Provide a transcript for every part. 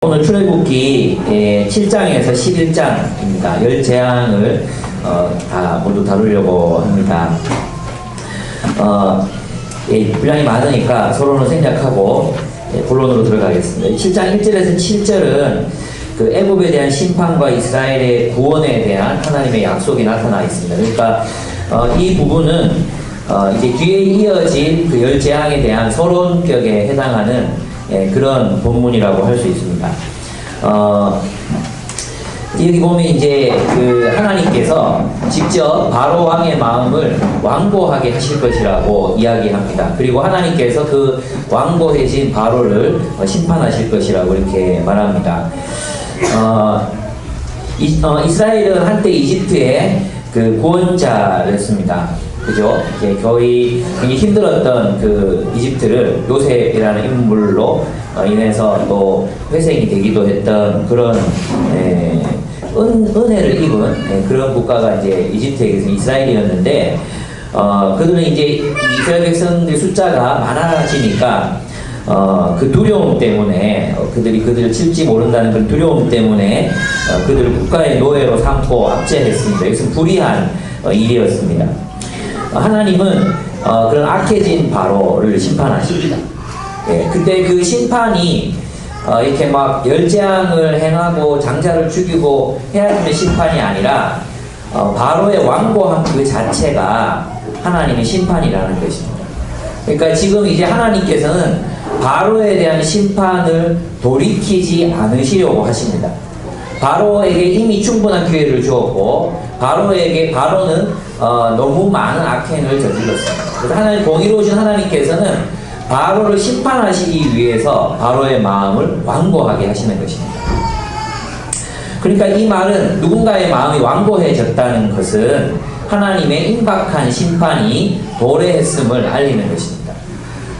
오늘 출애굽기 7장에서 11장입니다. 10재앙을 다 모두 다루려고 합니다. 분량이 많으니까 서로는 생략하고 본론으로 들어가겠습니다. 7장 1절에서 7절은 그 애굽에 대한 심판과 이스라엘의 구원에 대한 하나님의 약속이 나타나 있습니다. 그러니까 이 부분은 이제 뒤에 이어질 그 10재앙에 대한 서론격에 해당하는 그런 본문이라고 할 수 있습니다. 여기 보면 이제 그 하나님께서 직접 바로 왕의 마음을 완고하게 하실 것이라고 이야기합니다. 그리고 하나님께서 그 완고해진 바로를 심판하실 것이라고 이렇게 말합니다. 이스라엘은 한때 이집트의 그 구원자였습니다. 그죠? 거의 굉장히 힘들었던 그 이집트를 요셉이라는 인물로 인해서 또 회생이 되기도 했던 그런 은혜를 입은 그런 국가가 이제 이집트에게서 이스라엘이었는데, 그들은 이제 이스라엘 백성들 숫자가 많아지니까 그 두려움 때문에 그들을 칠지 모른다는 그 두려움 때문에 그들을 국가의 노예로 삼고 압제했습니다. 이것은 불의한 일이었습니다. 하나님은 그런 악해진 바로를 심판하십니다. 그때 그 심판이 이렇게 막 10재앙을 행하고 장자를 죽이고 해야 되는 심판이 아니라 바로의 완고함 그 자체가 하나님의 심판이라는 것입니다. 그러니까 지금 이제 하나님께서는 바로에 대한 심판을 돌이키지 않으시려고 하십니다. 바로에게 이미 충분한 기회를 주었고 바로는 너무 많은 악행을 저질렀습니다. 그래서 하나님 공의로우신 하나님께서는 바로를 심판하시기 위해서 바로의 마음을 완고하게 하시는 것입니다. 그러니까 이 말은 누군가의 마음이 완고해졌다는 것은 하나님의 임박한 심판이 도래했음을 알리는 것입니다.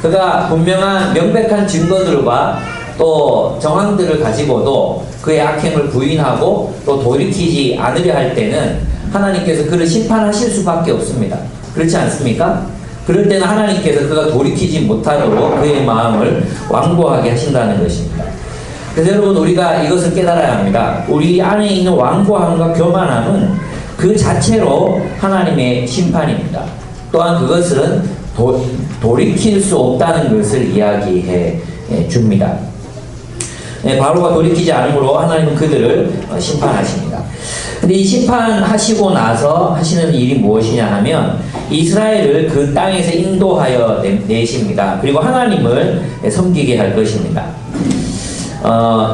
그가 분명한 명백한 증거들과 또 정황들을 가지고도 그의 악행을 부인하고 또 돌이키지 않으려 할 때는 하나님께서 그를 심판하실 수밖에 없습니다. 그렇지 않습니까? 그럴 때는 하나님께서 그가 돌이키지 못하도록 그의 마음을 완고하게 하신다는 것입니다. 그래서 여러분, 우리가 이것을 깨달아야 합니다. 우리 안에 있는 완고함과 교만함은 그 자체로 하나님의 심판입니다. 또한 그것은 돌이킬 수 없다는 것을 이야기해 줍니다. 바로가 돌이키지 않으므로 하나님은 그들을 심판하십니다. 근데 이 심판하시고 나서 하시는 일이 무엇이냐 하면 이스라엘을 그 땅에서 인도하여 내십니다. 그리고 하나님을 섬기게 할 것입니다.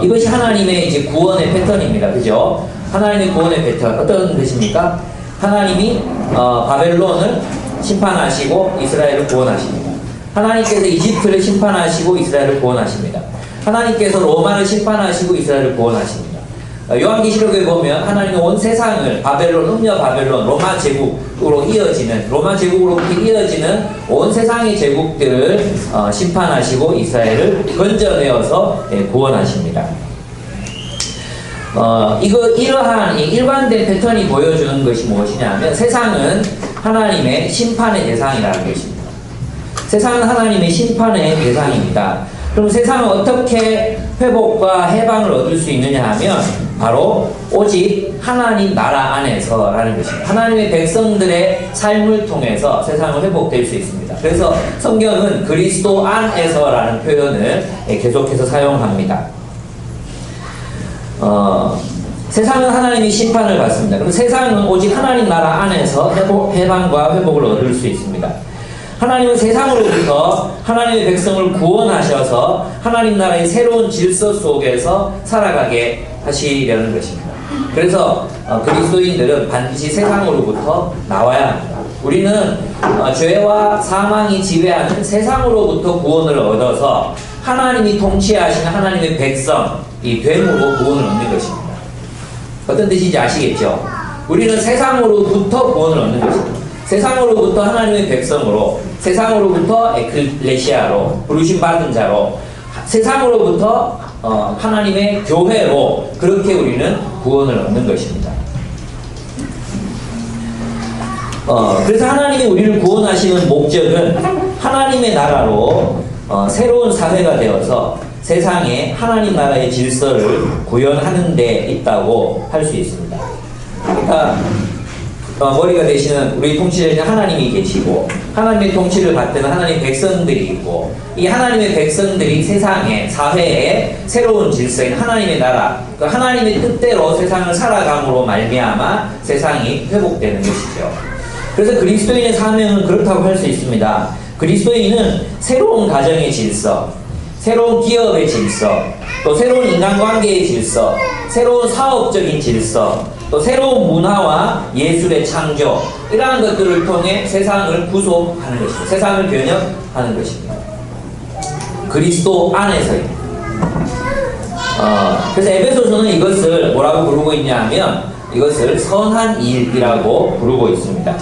이것이 하나님의 이제 구원의 패턴입니다. 그죠? 하나님의 구원의 패턴 어떤 것입니까? 하나님이 바벨론을 심판하시고 이스라엘을 구원하십니다. 하나님께서 이집트를 심판하시고 이스라엘을 구원하십니다. 하나님께서 로마를 심판하시고 이스라엘을 구원하십니다. 요한계시록에 보면 하나님은 온 세상을 바벨론, 음녀 바벨론, 로마 제국으로 이어지는 온 세상의 제국들을 심판하시고 이스라엘을 건져내어서 구원하십니다. 이러한 일관된 패턴이 보여주는 것이 무엇이냐면 세상은 하나님의 심판의 대상이라는 것입니다. 세상은 하나님의 심판의 대상입니다. 그럼 세상은 어떻게 회복과 해방을 얻을 수 있느냐 하면 바로 오직 하나님 나라 안에서라는 것입니다. 하나님의 백성들의 삶을 통해서 세상은 회복될 수 있습니다. 그래서 성경은 그리스도 안에서라는 표현을 계속해서 사용합니다. 세상은 하나님의 심판을 받습니다. 그럼 세상은 오직 하나님 나라 안에서 해방과 회복을 얻을 수 있습니다. 하나님은 세상으로부터 하나님의 백성을 구원하셔서 하나님 나라의 새로운 질서 속에서 살아가게 하시려는 것입니다. 그래서 그리스도인들은 반드시 세상으로부터 나와야 합니다. 우리는 죄와 사망이 지배하는 세상으로부터 구원을 얻어서 하나님이 통치하시는 하나님의 백성이 됨으로 구원을 얻는 것입니다. 어떤 뜻인지 아시겠죠? 우리는 세상으로부터 구원을 얻는 것입니다. 세상으로부터 하나님의 백성으로, 세상으로부터 에클레시아로, 부르심받은 자로, 세상으로부터 하나님의 교회로 그렇게 우리는 구원을 얻는 것입니다. 그래서 하나님이 우리를 구원하시는 목적은 하나님의 나라로 새로운 사회가 되어서 세상에 하나님 나라의 질서를 구현하는 데 있다고 할 수 있습니다. 그러니까 머리가 되시는 우리 통치자인 하나님이 계시고 하나님의 통치를 받는 하나님의 백성들이 있고 이 하나님의 백성들이 세상에 사회에 새로운 질서인 하나님의 나라 그 하나님의 뜻대로 세상을 살아감으로 말미암아 세상이 회복되는 것이죠. 그래서 그리스도인의 사명은 그렇다고 할 수 있습니다. 그리스도인은 새로운 가정의 질서, 새로운 기업의 질서, 또 새로운 인간관계의 질서, 새로운 사업적인 질서, 또 새로운 문화와 예술의 창조 이러한 것들을 통해 세상을 구속하는 것입니다. 세상을 변혁하는 것입니다. 그리스도 안에서입니다. 그래서 에베소서는 이것을 뭐라고 부르고 있냐 하면 이것을 선한 일이라고 부르고 있습니다.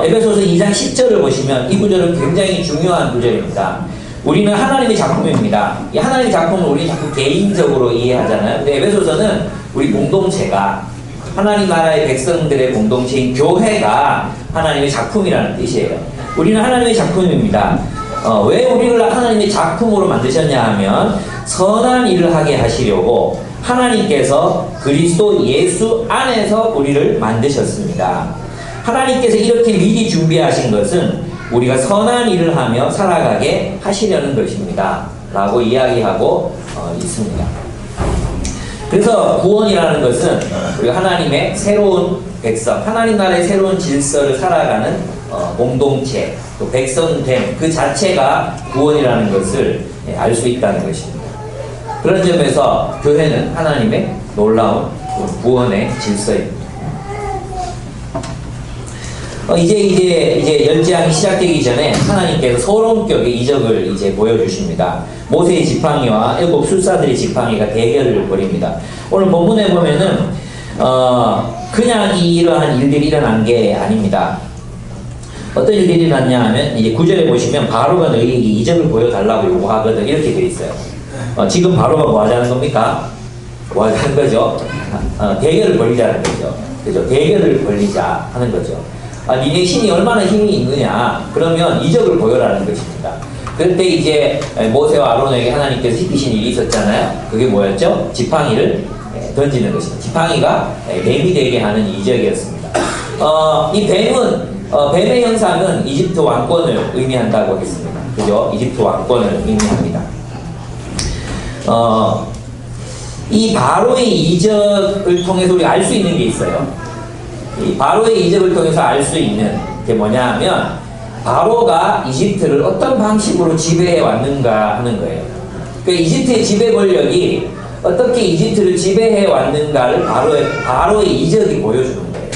에베소서 2장 10절을 보시면 이 구절은 굉장히 중요한 구절입니다. 우리는 하나님의 작품입니다. 이 하나님의 작품을 우리는 자꾸 개인적으로 이해하잖아요. 근데 에베소서는 우리 공동체가 하나님 나라의 백성들의 공동체인 교회가 하나님의 작품이라는 뜻이에요. 우리는 하나님의 작품입니다. 왜 우리를 하나님의 작품으로 만드셨냐 하면 선한 일을 하게 하시려고 하나님께서 그리스도 예수 안에서 우리를 만드셨습니다. 하나님께서 이렇게 미리 준비하신 것은 우리가 선한 일을 하며 살아가게 하시려는 것입니다. 라고 이야기하고 있습니다. 그래서 구원이라는 것은 우리가 하나님의 새로운 백성, 하나님 나라의 새로운 질서를 살아가는 공동체, 또 백성됨 그 자체가 구원이라는 것을 알 수 있다는 것입니다. 그런 점에서 교회는 하나님의 놀라운 구원의 질서입니다. 이제 열지향이 시작되기 전에 하나님께서 소론격의 이적을 이제 보여주십니다. 모세의 지팡이와 일곱 술사들의 지팡이가 대결을 벌입니다. 오늘 본문에 보면은 그냥 이러한 일들이 일어난 게 아닙니다. 어떤 일들이 일어났냐 하면 이제 9절에 보시면 바로가 너희에게 이적을 보여달라고 요구하거든 이렇게 되어 있어요. 지금 바로가 뭐 하자는 겁니까? 뭐 하자는 거죠? 대결을 벌이자는 거죠. 그죠? 대결을 벌리자 하는 거죠. 니네 신이 얼마나 힘이 있느냐 그러면 이적을 보여라는 것입니다. 그때 이제 모세와 아론에게 하나님께서 시키신 일이 있었잖아요. 그게 뭐였죠? 지팡이를 던지는 것입니다. 지팡이가 뱀이 되게 하는 이적이었습니다. 이 뱀의 형상은 이집트 왕권을 의미한다고 했습니다. 그죠? 이집트 왕권을 의미합니다. 이 바로의 이적을 통해서 우리가 알 수 있는 게 있어요. 이 바로의 이적을 통해서 알 수 있는 게 뭐냐 하면 바로가 이집트를 어떤 방식으로 지배해 왔는가 하는 거예요. 그 이집트의 지배 권력이 어떻게 이집트를 지배해 왔는가를 바로의 이적이 보여주는 거예요.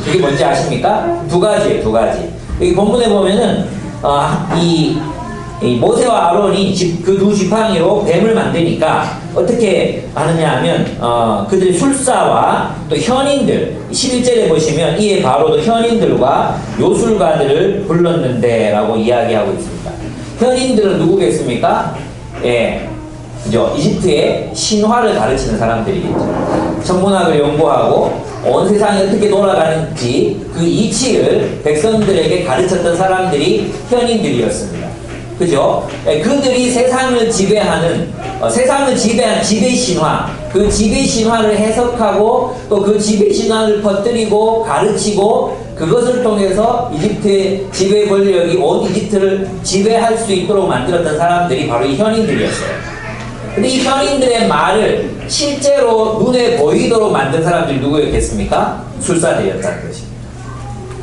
그게 뭔지 아십니까? 두 가지예요, 두 가지. 여기 본문에 보면은 이 모세와 아론이 그 두 지팡이로 뱀을 만드니까 어떻게 하느냐 하면 그들의 술사와 또 현인들 11절에 보시면 이에 바로도 현인들과 요술가들을 불렀는데 라고 이야기하고 있습니다. 현인들은 누구겠습니까? 예, 그죠? 이집트의 신화를 가르치는 사람들이겠죠. 천문학을 연구하고 온 세상이 어떻게 돌아가는지 그 이치를 백성들에게 가르쳤던 사람들이 현인들이었습니다. 그죠? 그들이 세상을 지배하는, 세상을 지배한 지배신화, 그 지배신화를 해석하고 또 그 지배신화를 퍼뜨리고 가르치고 그것을 통해서 이집트의 지배 권력이 온 이집트를 지배할 수 있도록 만들었던 사람들이 바로 이 현인들이었어요. 근데 이 현인들의 말을 실제로 눈에 보이도록 만든 사람들이 누구였겠습니까? 술사들이었다는 것입니다.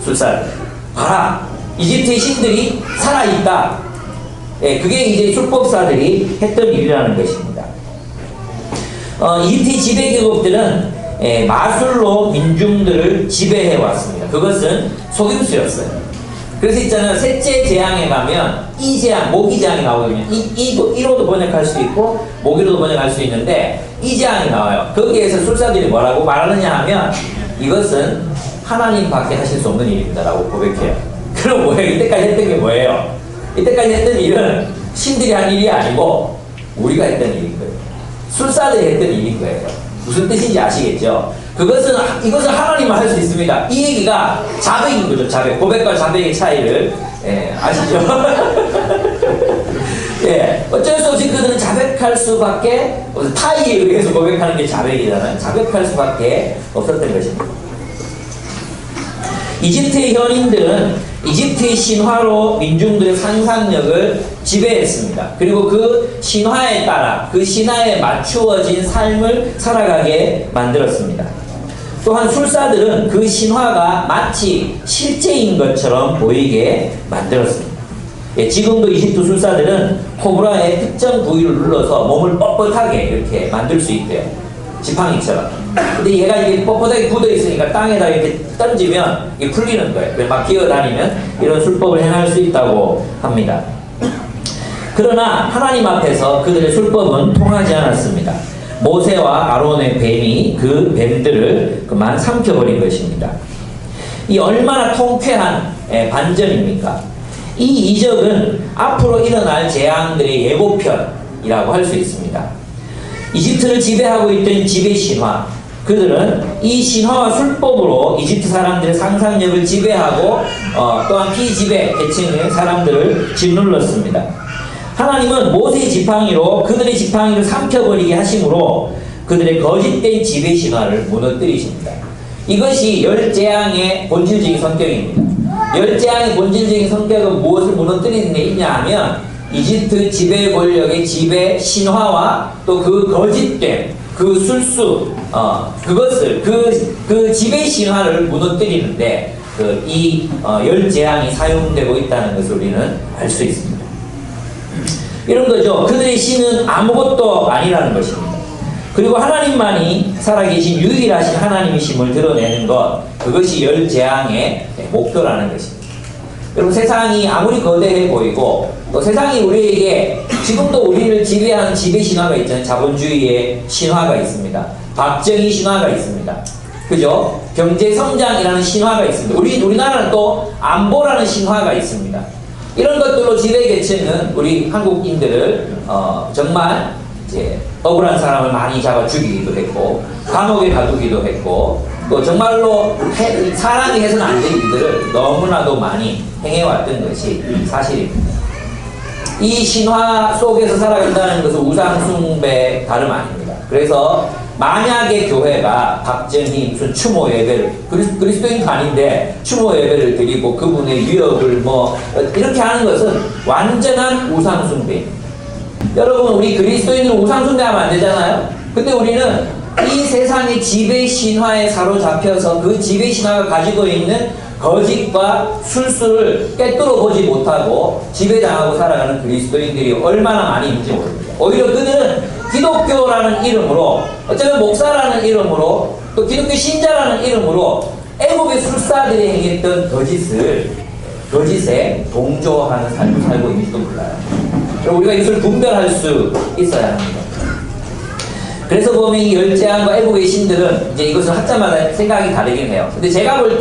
술사들. 봐라! 이집트의 신들이 살아있다. 예, 그게 이제 술법사들이 했던 일이라는 것입니다. 이집트 지배계급들은 마술로 민중들을 지배해 왔습니다. 그것은 속임수였어요. 그래서 있잖아요. 셋째 재앙에 가면 이재앙, 모기재앙이 나오거든요. 이로도 번역할 수 있고 모기로도 번역할 수 있는데 이재앙이 나와요. 거기에서 술사들이 뭐라고 말하느냐 하면 이것은 하나님밖에 하실 수 없는 일입니다 라고 고백해요. 그럼 뭐예요? 이때까지 했던 게 뭐예요? 이때까지 했던 일은 신들이 한 일이 아니고 우리가 했던 일인 거예요. 술사들이 했던 일인 거예요. 무슨 뜻인지 아시겠죠? 이것은 하나님만 할 수 있습니다. 이 얘기가 자백인 거죠. 자백. 고백과 자백의 차이를 아시죠? 예, 어쩔 수 없이 그들은 자백할 수밖에, 타의에 의해서 고백하는 게 자백이잖아요. 자백할 수밖에 없었던 것입니다. 이집트의 현인들은 이집트의 신화로 민중들의 상상력을 지배했습니다. 그리고 그 신화에 따라 그 신화에 맞추어진 삶을 살아가게 만들었습니다. 또한 술사들은 그 신화가 마치 실제인 것처럼 보이게 만들었습니다. 예, 지금도 이집트 술사들은 코브라의 특정 부위를 눌러서 몸을 뻣뻣하게 이렇게 만들 수 있대요. 지팡이처럼. 근데 얘가 이게 뻣뻣하게 굳어 있으니까 땅에다 이렇게 던지면 이게 풀리는 거예요. 막 기어다니면 이런 술법을 행할 수 있다고 합니다. 그러나 하나님 앞에서 그들의 술법은 통하지 않았습니다. 모세와 아론의 뱀이 그 뱀들을 그만 삼켜버린 것입니다. 이 얼마나 통쾌한 반전입니까? 이 이적은 앞으로 일어날 재앙들의 예고편이라고 할 수 있습니다. 이집트를 지배하고 있던 지배 신화, 그들은 이 신화와 술법으로 이집트 사람들의 상상력을 지배하고 또한 피지배 계층의 사람들을 짓눌렀습니다. 하나님은 모세의 지팡이로 그들의 지팡이를 삼켜버리게 하심으로 그들의 거짓된 지배 신화를 무너뜨리십니다. 이것이 열 재앙의 본질적인 성격입니다. 열 재앙의 본질적인 성격은 무엇을 무너뜨리는 데 있냐 하면 이집트 지배 권력의 지배 신화와 또 그 거짓된 그 술수 그것을 그 지배 신화를 무너뜨리는데 이 열 재앙이 사용되고 있다는 것을 우리는 알 수 있습니다. 이런 거죠. 그들의 신은 아무것도 아니라는 것입니다. 그리고 하나님만이 살아계신 유일하신 하나님이심을 드러내는 것, 그것이 열 재앙의 목표라는 것입니다. 여러분, 세상이 아무리 거대해 보이고 또 세상이 우리에게 지금도 우리를 지배하는 지배 신화가 있잖아요. 자본주의의 신화가 있습니다. 박정희 신화가 있습니다. 그죠? 경제 성장이라는 신화가 있습니다. 우리나라는 또 안보라는 신화가 있습니다. 이런 것들로 지배 계층은 우리 한국인들을 정말 이제 억울한 사람을 많이 잡아 죽이기도 했고 감옥에 가두기도 했고 또 정말로 사람이 해서는 안 될 일들을 너무나도 많이 행해왔던 것이 사실입니다. 이 신화 속에서 살아간다는 것은 우상숭배 다름 아닙니다. 그래서 만약에 교회가 박정희 무슨 추모 예배를 그리스도인도 아닌데 추모 예배를 드리고 그분의 위협을 이렇게 하는 것은 완전한 우상숭배입니다. 여러분, 우리 그리스도인들은 우상숭배하면 안 되잖아요. 근데 우리는 이 세상의 지배 신화에 사로잡혀서 그 지배 신화가 가지고 있는 거짓과 술수를 꿰뚫어 보지 못하고 지배당하고 살아가는 그리스도인들이 얼마나 많이 있는지 모릅니다. 오히려 그들은 기독교라는 이름으로, 어쩌면 목사라는 이름으로, 또 기독교 신자라는 이름으로 애국의 술사들이 행했던 거짓에 동조하는 삶을 살고 있는지도 몰라요. 우리가 이것을 분별할 수 있어야 합니다. 그래서 보면 이 열재앙과 애국의 신들은 이제 이것은 학자마다 생각이 다르긴 해요. 근데 제가 볼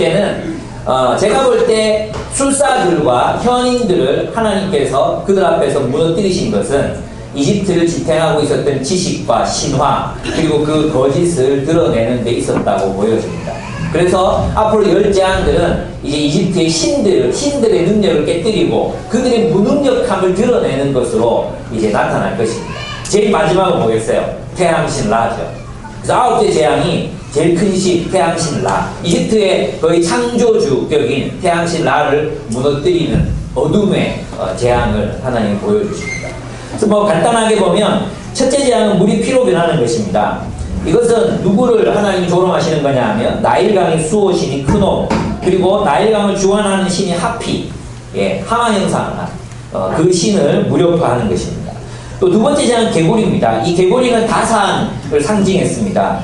때 술사들과 현인들을 하나님께서 그들 앞에서 무너뜨리신 것은 이집트를 지탱하고 있었던 지식과 신화 그리고 그 거짓을 드러내는 데 있었다고 보여집니다. 그래서 앞으로 열 재앙들은 이제 이집트의 신들의 능력을 깨뜨리고 그들의 무능력함을 드러내는 것으로 이제 나타날 것입니다. 제일 마지막은 뭐겠어요? 태양신 라죠. 그래서 9째 재앙이 제일 큰 신, 태양신 라. 이집트의 거의 창조주격인 태양신 라를 무너뜨리는 어둠의 재앙을 하나님이 보여주십니다. 그래서 간단하게 보면 첫째 재앙은 물이 피로 변하는 것입니다. 이것은 누구를 하나님이 조롱하시는 거냐 하면 나일강의 수호신인 크노 그리고 나일강을 주관하는 신이 하피, 하마 형상한 그 신을 무력화하는 것입니다. 또 두 번째 재앙은 개구리입니다. 이 개구리는 다산을 상징했습니다.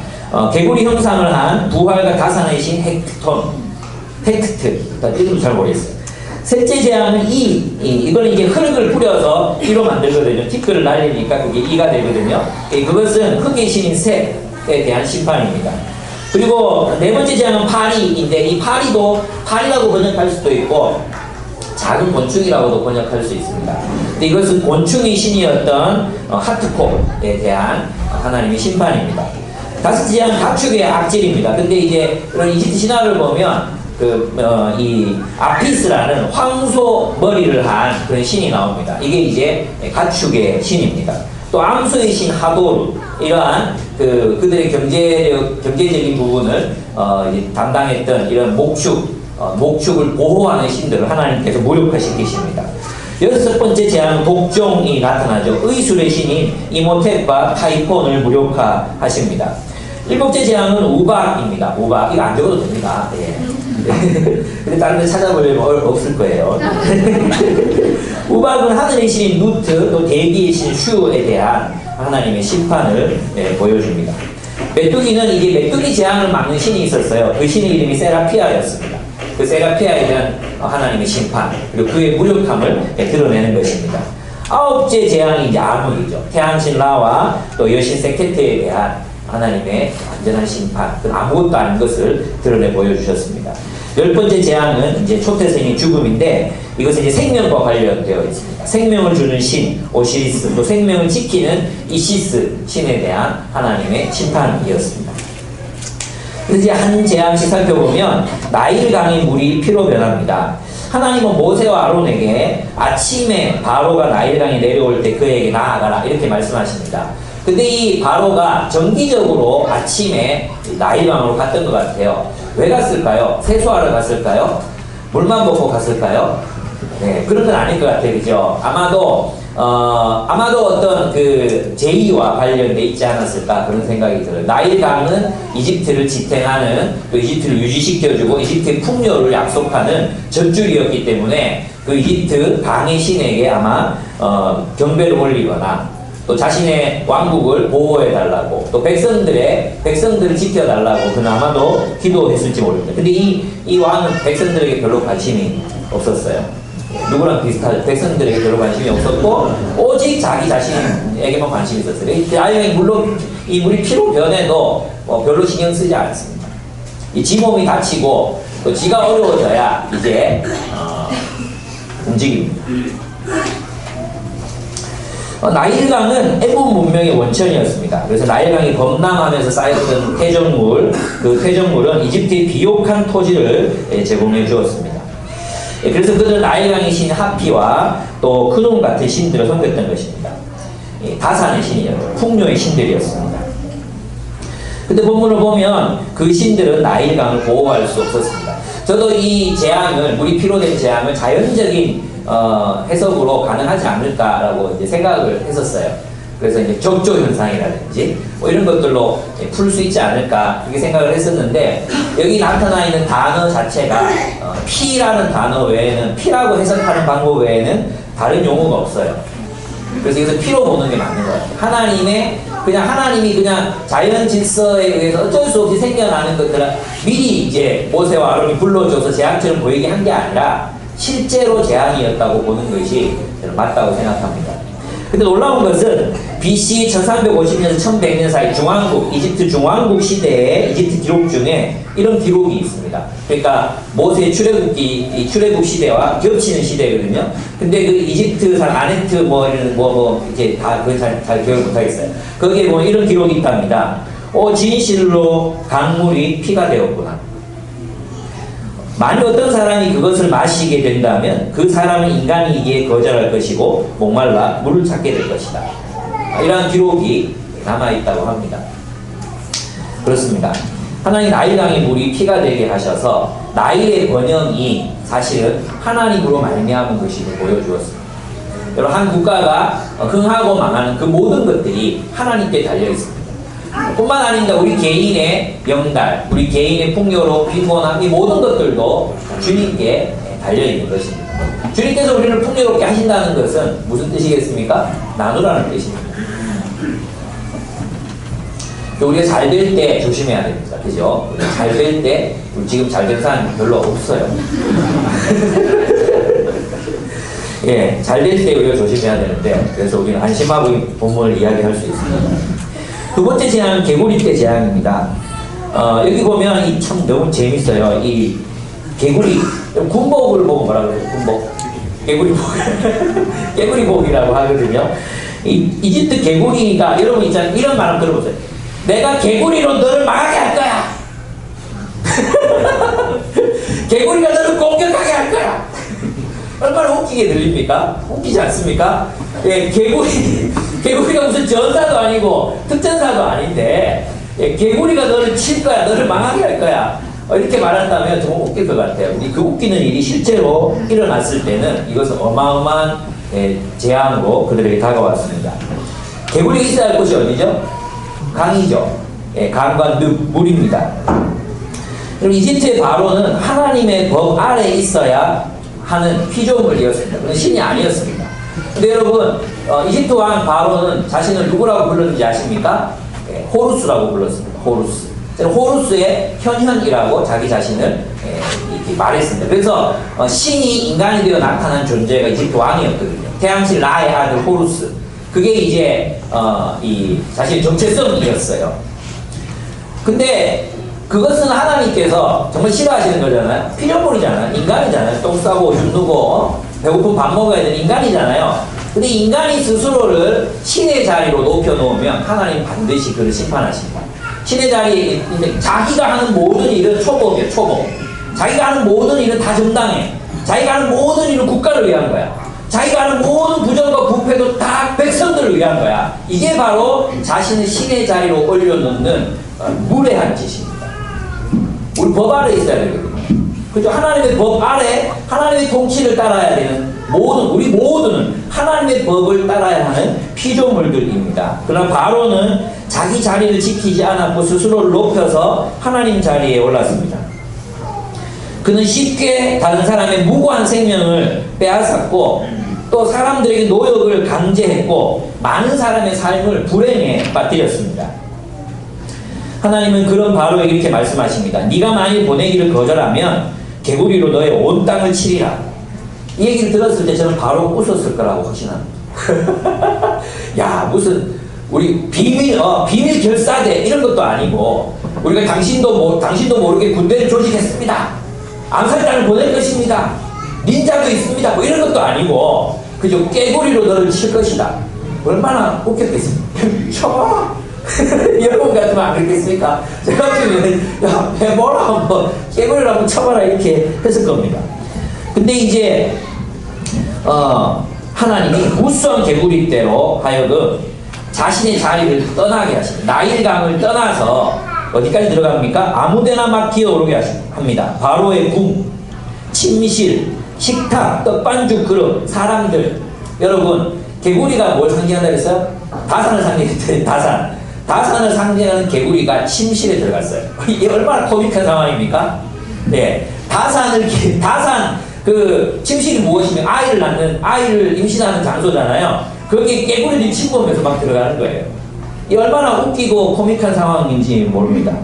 개구리 형상을 한 부활과 다산의 신 헥트, 이름도 잘 모르겠어요. 셋째 재앙은 이거는 이게 흙을 뿌려서 이로 만들거든요. 티끌을 날리니까 그게 이가 되거든요. 그것은 흙의 신인 셋에 대한 심판입니다. 그리고 네 번째 재앙은 파리인데 이 파리도 파리라고 번역할 수도 있고 작은 곤충이라고도 번역할 수 있습니다. 근데 이것은 곤충의 신이었던 하트콥에 대한 하나님의 심판입니다. 다섯째 재앙은 가축의 악질입니다. 근데 이제 이런 이집트 신화를 보면 이 아피스라는 황소 머리를 한 그런 신이 나옵니다. 이게 이제 가축의 신입니다. 또 암소의 신 하도르, 이러한 그들의 경제적인 부분을 담당했던 이런 목축을 보호하는 신들을 하나님께서 무력화시키십니다. 여섯 번째 재앙은 독종이 나타나죠. 의술의 신인 이모텍과 타이폰을 무력화하십니다. 일곱째 재앙은 우박입니다. 우박, 이거 안 적어도 됩니다. 예. 근데 다른 데 찾아보려면 없을 거예요. 우박은 하늘의 신인 누트, 또 대기의 신 슈에 대한 하나님의 심판을 보여줍니다. 메뚜기는 이게 메뚜기 재앙을 막는 신이 있었어요. 그 신의 이름이 세라피아였습니다. 그 세라피아에 대한 하나님의 심판, 그리고 그의 무력함을 드러내는 것입니다. 아홉째 재앙이 이제 암흑이죠. 태양신 라와 또 여신 세케트에 대한 하나님의 완전한 심판, 그 아무것도 아닌 것을 드러내 보여주셨습니다. 열 번째 재앙은 이제 초태생의 죽음인데, 이것은 이제 생명과 관련되어 있습니다. 생명을 주는 신 오시리스, 또 생명을 지키는 이시스 신에 대한 하나님의 심판이었습니다. 그래서 이제 한 재앙씩 살펴보면 나일강의 물이 피로 변합니다. 하나님은 모세와 아론에게 아침에 바로가 나일강에 내려올 때 그에게 나아가라 이렇게 말씀하십니다. 근데 이 바로가 정기적으로 아침에 나일강으로 갔던 것 같아요. 왜 갔을까요? 세수하러 갔을까요? 물만 먹고 갔을까요? 네, 그런 건 아닐 것 같아요. 그죠? 아마도 어떤 그 제의와 관련돼 있지 않았을까 그런 생각이 들어요. 나일강은 이집트를 지탱하는, 또 이집트를 유지시켜주고 이집트의 풍요를 약속하는 젖줄이었기 때문에 그 이집트 강의 신에게 아마 경배를 올리거나 또 자신의 왕국을 보호해달라고, 또 백성들을 지켜달라고 그는 아마도 기도했을지 모릅니다. 근데 이 왕은 백성들에게 별로 관심이 없었어요. 누구랑 비슷하죠? 백성들에게 별로 관심이 없었고 오직 자기 자신에게만 관심이 있었어요. 아이는 물론 이 물이 피로 변해도 별로 신경 쓰지 않습니다. 지 몸이 다치고 또 지가 어려워져야 이제 움직입니다. 나일강은 애국 문명의 원천이었습니다. 그래서 나일강이 범람하면서 쌓였던 퇴적물, 그 퇴적물은 이집트의 비옥한 토지를 제공해 주었습니다. 그래서 그들은 나일강의 신 하피와 또 크놈 같은 신들을 섬겼던 것입니다. 다산의 신이었죠. 풍요의 신들이었습니다. 근데 본문을 보면 그 신들은 나일강을 보호할 수 없었습니다. 저도 이 재앙을, 물이 피로된 재앙을 자연적인 해석으로 가능하지 않을까라고 이제 생각을 했었어요. 그래서 이제 적조 현상이라든지 뭐 이런 것들로 풀 수 있지 않을까 그렇게 생각을 했었는데, 여기 나타나 있는 단어 자체가 피라는 단어 외에는, 피라고 해석하는 방법 외에는 다른 용어가 없어요. 그래서 여기서 피로 보는 게 맞는 것 같아요. 하나님이 그냥 자연 질서에 의해서 어쩔 수 없이 생겨나는 것들을 미리 이제 모세와 아론이 불러줘서 재앙처럼 보이게 한 게 아니라 실제로 재앙이었다고 보는 것이 저는 맞다고 생각합니다. 근데 놀라운 것은 BC 1350년에서 1100년 사이 이집트 중왕국 시대의 이집트 기록 중에 이런 기록이 있습니다. 그러니까 모세의 출애굽 시대와 겹치는 시대거든요. 근데 그 이집트 아네트 이제 다 그건 잘 기억을 못하겠어요. 거기에 보면 이런 기록이 있답니다. 진실로 강물이 피가 되었구나. 만일 어떤 사람이 그것을 마시게 된다면 그 사람은 인간이기에 거절할 것이고 목말라 물을 찾게 될 것이다. 이러한 기록이 남아있다고 합니다. 그렇습니다. 하나님 나일강의 물이 피가 되게 하셔서 나일의 번영이 사실은 하나님으로 말미암은 것이고 보여주었습니다. 여러분, 한 국가가 흥하고 망하는 그 모든 것들이 하나님께 달려있습니다. 뿐만 아닙니다. 우리 개인의 명달, 우리 개인의 풍요로 빈곤함, 이 모든 것들도 주님께 달려있는 것입니다. 주님께서 우리를 풍요롭게 하신다는 것은 무슨 뜻이겠습니까? 나누라는 뜻입니다. 우리가 잘 될 때 조심해야 됩니다. 그죠? 잘 될 때, 지금 잘 된 사람이 별로 없어요. 예, 잘 될 때 우리가 조심해야 되는데, 그래서 우리는 안심하고 이 본문을 이야기할 수 있습니다. 두 번째 재앙은 개구리 떼 재앙입니다. 여기 보면 이 참 너무 재밌어요. 이 개구리, 군복을 보고 뭐라 그래요? 군복. 개구리복. 개구리복이라고 하거든요. 이집트 개구리가, 여러분 있잖아요. 이런 말 한번 들어보세요. 내가 개구리로 너를 망하게 할 거야! 개구리가 너를 공격하게 할 거야. 얼마나 웃기게 들립니까? 웃기지 않습니까? 예, 개구리가 무슨 전사도 아니고 특전사도 아닌데, 예, 개구리가 너를 칠 거야, 너를 망하게 할 거야. 이렇게 말한다면 정말 웃길 것 같아요. 그 웃기는 일이 실제로 일어났을 때는 이것은 어마어마한 재앙으로 그들에게 다가왔습니다. 개구리가 있어야 할 곳이 어디죠? 강이죠. 강과 늪, 물입니다. 그럼 이집트의 바로는 하나님의 법 아래에 있어야 하는 피조물이었습니다. 그건 신이 아니었습니다. 근데 여러분, 이집트 왕 바로는 자신을 누구라고 불렀는지 아십니까? 호루스라고 불렀습니다. 호루스. 호루스의 현현이라고 자기 자신을 이렇게 말했습니다. 그래서 신이 인간이 되어 나타난 존재가 이집트 왕이었거든요. 태양신 라의 아들 호루스. 그게 이제 이 자신의 정체성이었어요. 근데 그것은 하나님께서 정말 싫어하시는 거잖아요. 피조물이잖아요. 인간이잖아요. 똥 싸고 오줌 누고 배고프면 밥 먹어야 되는 인간이잖아요. 근데 인간이 스스로를 신의 자리로 높여놓으면 하나님 반드시 그를 심판하십니다. 신의 자리에 있는데 자기가 하는 모든 일은 초복이에요. 초복. 자기가 하는 모든 일은 다 정당해. 자기가 하는 모든 일은 국가를 위한 거야. 자기가 하는 모든 부정과 부패도 다 백성들을 위한 거야. 이게 바로 자신을 신의 자리로 올려놓는 무례한 짓입니다. 우리 법 아래에 있어야 되거든요. 그죠? 하나님의 법 아래 하나님의 통치를 따라야 되는 우리 모두는 하나님의 법을 따라야 하는 피조물들입니다. 그러나 바로는 자기 자리를 지키지 않았고 스스로를 높여서 하나님 자리에 올랐습니다. 그는 쉽게 다른 사람의 무고한 생명을 빼앗았고 또 사람들에게 노역을 강제했고 많은 사람의 삶을 불행에 빠뜨렸습니다. 하나님은 그런 바로에게 이렇게 말씀하십니다. 네가 만일 보내기를 거절하면 개구리로 너의 온 땅을 치리라. 이 얘기를 들었을 때 저는 바로 웃었을 거라고 확신합니다. 야, 무슨 우리 비밀 결사대 이런 것도 아니고 우리가 당신도 모르게 군대를 조직했습니다. 암살자를 보낼 것입니다. 닌자도 있습니다. 뭐 이런 것도 아니고 그저 깨구리로 너를 칠 것이다. 얼마나 웃겼겠습니까? 쳐봐. 여러분 같으면 안 그랬겠습니까? 제가 같으면 야 해보라 한번 깨구리를 한번 쳐봐라 이렇게 했을 겁니다. 근데 이제 하나님이 무수한 개구리대로 하여금 자신의 자리를 떠나게 하십니다. 나일강을 떠나서 어디까지 들어갑니까? 아무데나 막 기어오르게 합니다. 바로의 궁, 침실, 식탁, 떡반죽 그릇, 사람들. 여러분, 개구리가 뭘 상징한다 그랬어요? 다산을 상징했더니 다산을 상징하는 개구리가 침실에 들어갔어요. 이게 얼마나 코믹한 상황입니까? 네. 침실이 무엇이면 아이를 임신하는 장소잖아요. 거기에 개구리들이 침범해서 막 들어가는 거예요. 이 얼마나 웃기고 코믹한 상황인지 모릅니다.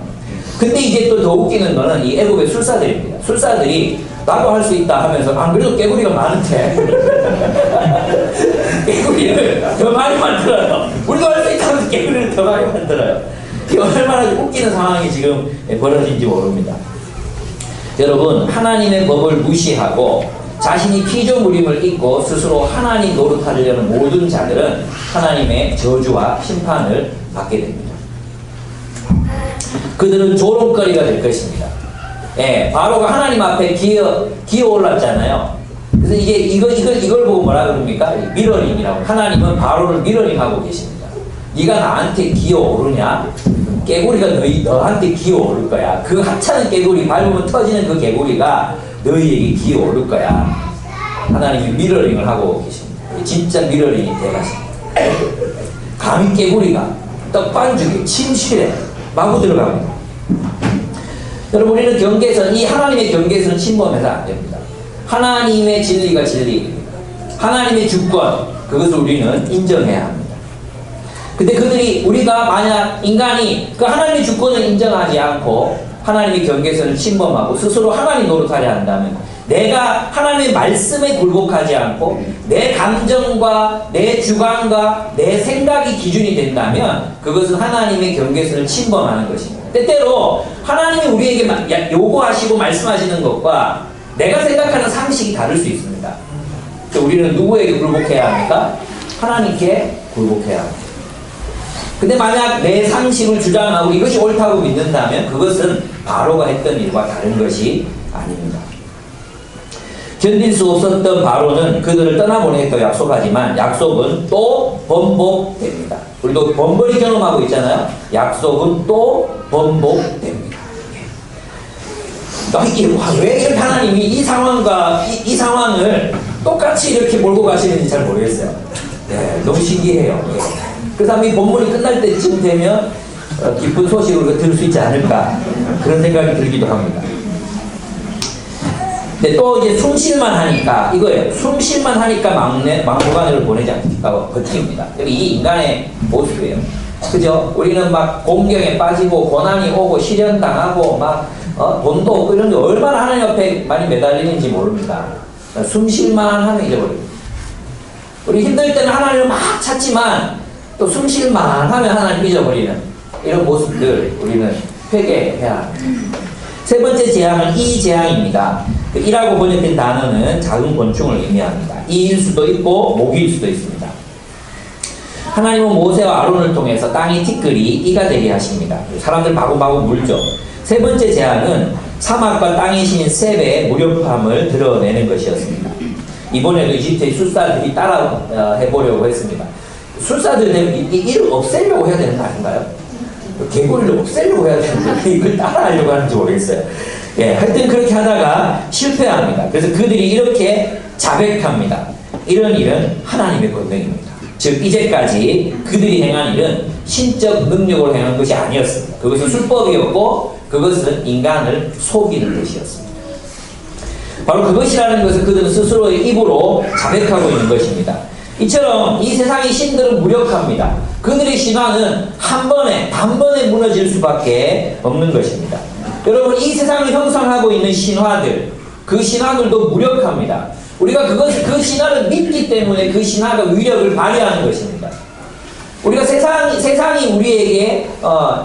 근데 이제 또 더 웃기는 거는 이 애국의 술사들입니다. 술사들이 나도 할 수 있다 하면서 안 그래도 깨구리가 많은데 깨구리를 더 많이 만들어요. 우리도 할 수 있다 하면서 깨구리를 더 많이 만들어요. 이 얼마나 웃기는 상황이 지금 벌어진지 모릅니다. 여러분, 하나님의 법을 무시하고 자신이 피조물임을 잊고 스스로 하나님 노릇하려는 모든 자들은 하나님의 저주와 심판을 받게 됩니다. 그들은 조롱거리가 될 것입니다. 예, 바로가 하나님 앞에 기어 올랐잖아요. 그래서 이걸 보고 뭐라 그럽니까? 미러링이라고. 하나님은 바로를 미러링하고 계십니다. 네가 나한테 기어 오르냐? 깨구리가 너한테 기어 오를 거야. 그 하찮은 깨구리, 밟으면 터지는 그 개구리가 너희에게 기어 오를 거야. 하나님이 미러링을 하고 계십니다. 진짜 미러링이 돼가십니다. 감히 깨구리가 떡반죽에 침실에 마구 들어갑니다. 여러분, 우리는 경계선, 이 하나님의 경계선은 침범해서 안 됩니다. 하나님의 진리가 진리입니다. 하나님의 주권, 그것을 우리는 인정해야 합니다. 근데 우리가 만약 인간이 그 하나님의 주권을 인정하지 않고 하나님의 경계선을 침범하고 스스로 하나님 노릇하려 한다면, 내가 하나님의 말씀에 굴복하지 않고 내 감정과 내 주관과 내 생각이 기준이 된다면 그것은 하나님의 경계선을 침범하는 것입니다. 때때로 하나님이 우리에게 요구하시고 말씀하시는 것과 내가 생각하는 상식이 다를 수 있습니다. 우리는 누구에게 굴복해야 합니까? 하나님께 굴복해야 합니다. 근데 만약 내 상식을 주장하고 이것이 옳다고 믿는다면 그것은 바로가 했던 일과 다른 것이 아닙니다. 견딜 수 없었던 바로는 그들을 떠나보내겠다고 약속하지만 약속은 또 번복됩니다. 우리도 번번이 경험하고 있잖아요. 약속은 또 번복됩니다. 왜 이렇게 하나님이 이 상황과 이 상황을 똑같이 이렇게 몰고 가시는지 잘 모르겠어요. 네, 너무 신기해요. 네. 그래서 이 본문이 끝날 때쯤 되면 기쁜 소식을 들을 수 있지 않을까 그런 생각이 들기도 합니다. 근데 또 이제 숨쉴만 하니까 이거예요. 숨쉴만 하니까 막무가내로 보내지 않고 버팁니다. 이게 인간의 모습이에요. 그죠? 우리는 막 공경에 빠지고 고난이 오고 시련당하고 막 돈도 없고 이런 게 얼마나 하나님 옆에 많이 매달리는지 모릅니다. 숨쉴만 하면 잊어버립니다. 우리 힘들 때는 하나님을 막 찾지만 또 숨쉴만 하면 하나님 잊어버리는 이런 모습들 우리는 회개해야 합니다. 세 번째 재앙은 이 재앙입니다. 이라고 번역된 단어는 작은 곤충을 의미합니다. 이일 수도 있고 모기일 수도 있습니다. 하나님은 모세와 아론을 통해서 땅이 티끌이 이가 되게 하십니다. 사람들 마구마구 물죠. 세 번째 재앙은 사막과 땅의 신인 셉의 무력함을 드러내는 것이었습니다. 이번에도 이집트의 술사들이 따라 해보려고 했습니다. 술사들은 이를 없애려고 해야 되는 거 아닌가요? 개구리를 없애려고 해야 되는데 이걸 따라 하려고 하는지 모르겠어요. 예, 하여튼 그렇게 하다가 실패합니다. 그래서 그들이 이렇게 자백합니다. 이런 일은 하나님의 권능입니다. 즉 이제까지 그들이 행한 일은 신적 능력으로 행한 것이 아니었습니다. 그것은 술법이었고 그것은 인간을 속이는 것이었습니다. 바로 그것이라는 것을 그들은 스스로의 입으로 자백하고 있는 것입니다. 이처럼 이 세상의 신들은 무력합니다. 그들의 신화는 단번에 무너질 수밖에 없는 것입니다. 여러분, 이 세상을 형성하고 있는 신화들, 그 신화들도 무력합니다. 우리가 그 신화를 믿기 때문에 그 신화가 위력을 발휘하는 것입니다. 우리가 세상이 우리에게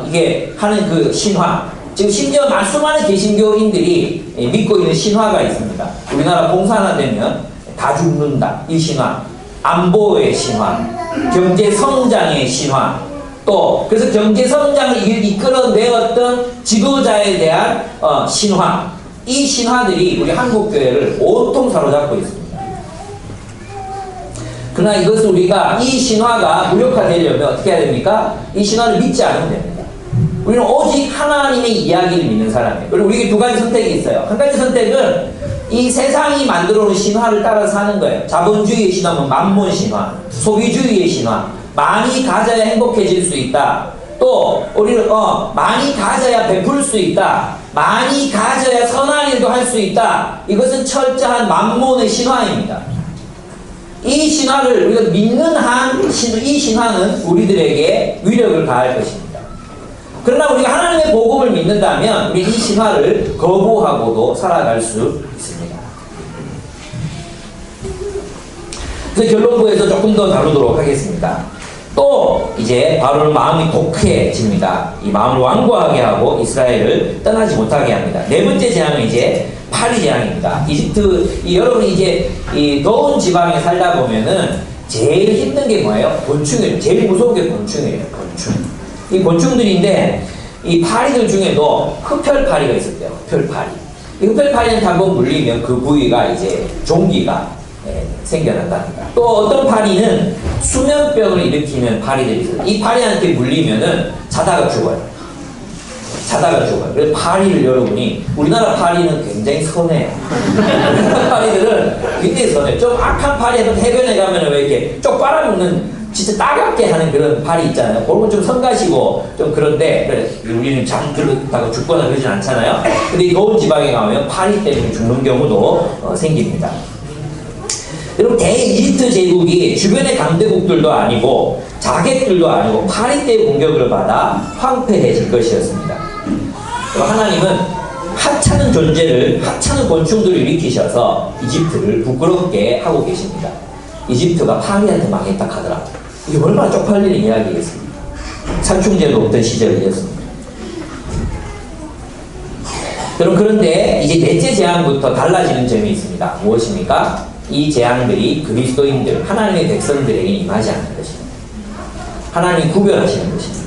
이게 하는 그 신화, 지금 심지어 수많은 개신교인들이 믿고 있는 신화가 있습니다. 우리나라 공산화되면 다 죽는다, 이 신화. 안보의 신화, 경제 성장의 신화, 또 그래서 경제 성장을 이끌어내었던 지도자에 대한 신화, 이 신화들이 우리 한국 교회를 온통 사로잡고 있습니다. 그러나 이것을 우리가 이 신화가 무력화되려면 어떻게 해야 됩니까? 이 신화를 믿지 않으면 됩니다. 우리는 오직 하나님의 이야기를 믿는 사람이에요. 그리고 우리에게 두 가지 선택이 있어요. 한 가지 선택은 이 세상이 만들어놓은 신화를 따라 사는 거예요. 자본주의의 신화는 만몬 신화, 소비주의의 신화, 많이 가져야 행복해질 수 있다. 또 우리는 많이 가져야 베풀 수 있다. 많이 가져야 선한 일도 할 수 있다. 이것은 철저한 만몬의 신화입니다. 이 신화를 우리가 믿는 한 이 신화는 우리들에게 위력을 가할 것입니다. 그러나 우리가 하나님의 복음을 믿는다면 우리 이 신화를 거부하고도 살아갈 수 있습니다. 그래서 결론부에서 조금 더 다루도록 하겠습니다. 또 이제 바로는 마음이 독해집니다. 이 마음을 완고하게 하고 이스라엘을 떠나지 못하게 합니다. 네 번째 재앙은 이제 파리 재앙입니다. 여러분이 이제 이 더운 지방에 살다 보면은 제일 힘든 게 뭐예요? 곤충이에요. 제일 무서운 게 곤충이에요. 곤충. 이 곤충들인데 이 파리들 중에도 흡혈파리가 있었대요. 흡혈파리. 이 흡혈파리한테 한번 물리면 그 부위가 이제 종기가 생겨난답니다. 또 어떤 파리는 수면병을 일으키는 파리들이 있어요. 이 파리한테 물리면은 자다가 죽어요. 그래서 파리를 여러분이, 우리나라 파리는 굉장히 선해요. 우리나라 파리들은 굉장히 선해요. 좀 악한 파리에도 해변에 가면은 왜 이렇게 쪽 빨아먹는 진짜 따갑게 하는 그런 파리 있잖아요. 그런 건 좀 성가시고 좀 그런데 우리는 잠들다가 죽거나 그러진 않잖아요. 근데 이 더운 지방에 가면 파리 때문에 죽는 경우도 생깁니다. 여러분, 대이집트 제국이 주변의 강대국들도 아니고 자객들도 아니고 파리떼의 공격을 받아 황폐해질 것이었습니다. 하나님은 하찮은 하찮은 곤충들을 일으키셔서 이집트를 부끄럽게 하고 계십니다. 이집트가 파리한테 망했다 하더라. 이게 얼마나 쪽팔리는 이야기겠습니까? 살충제도 없던 시절이었습니다. 그런데 이제 넷째 재앙부터 달라지는 점이 있습니다. 무엇입니까? 이 재앙들이 그리스도인들, 하나님의 백성들에게 임하지 않는 것입니다. 하나님이 구별하시는 것입니다.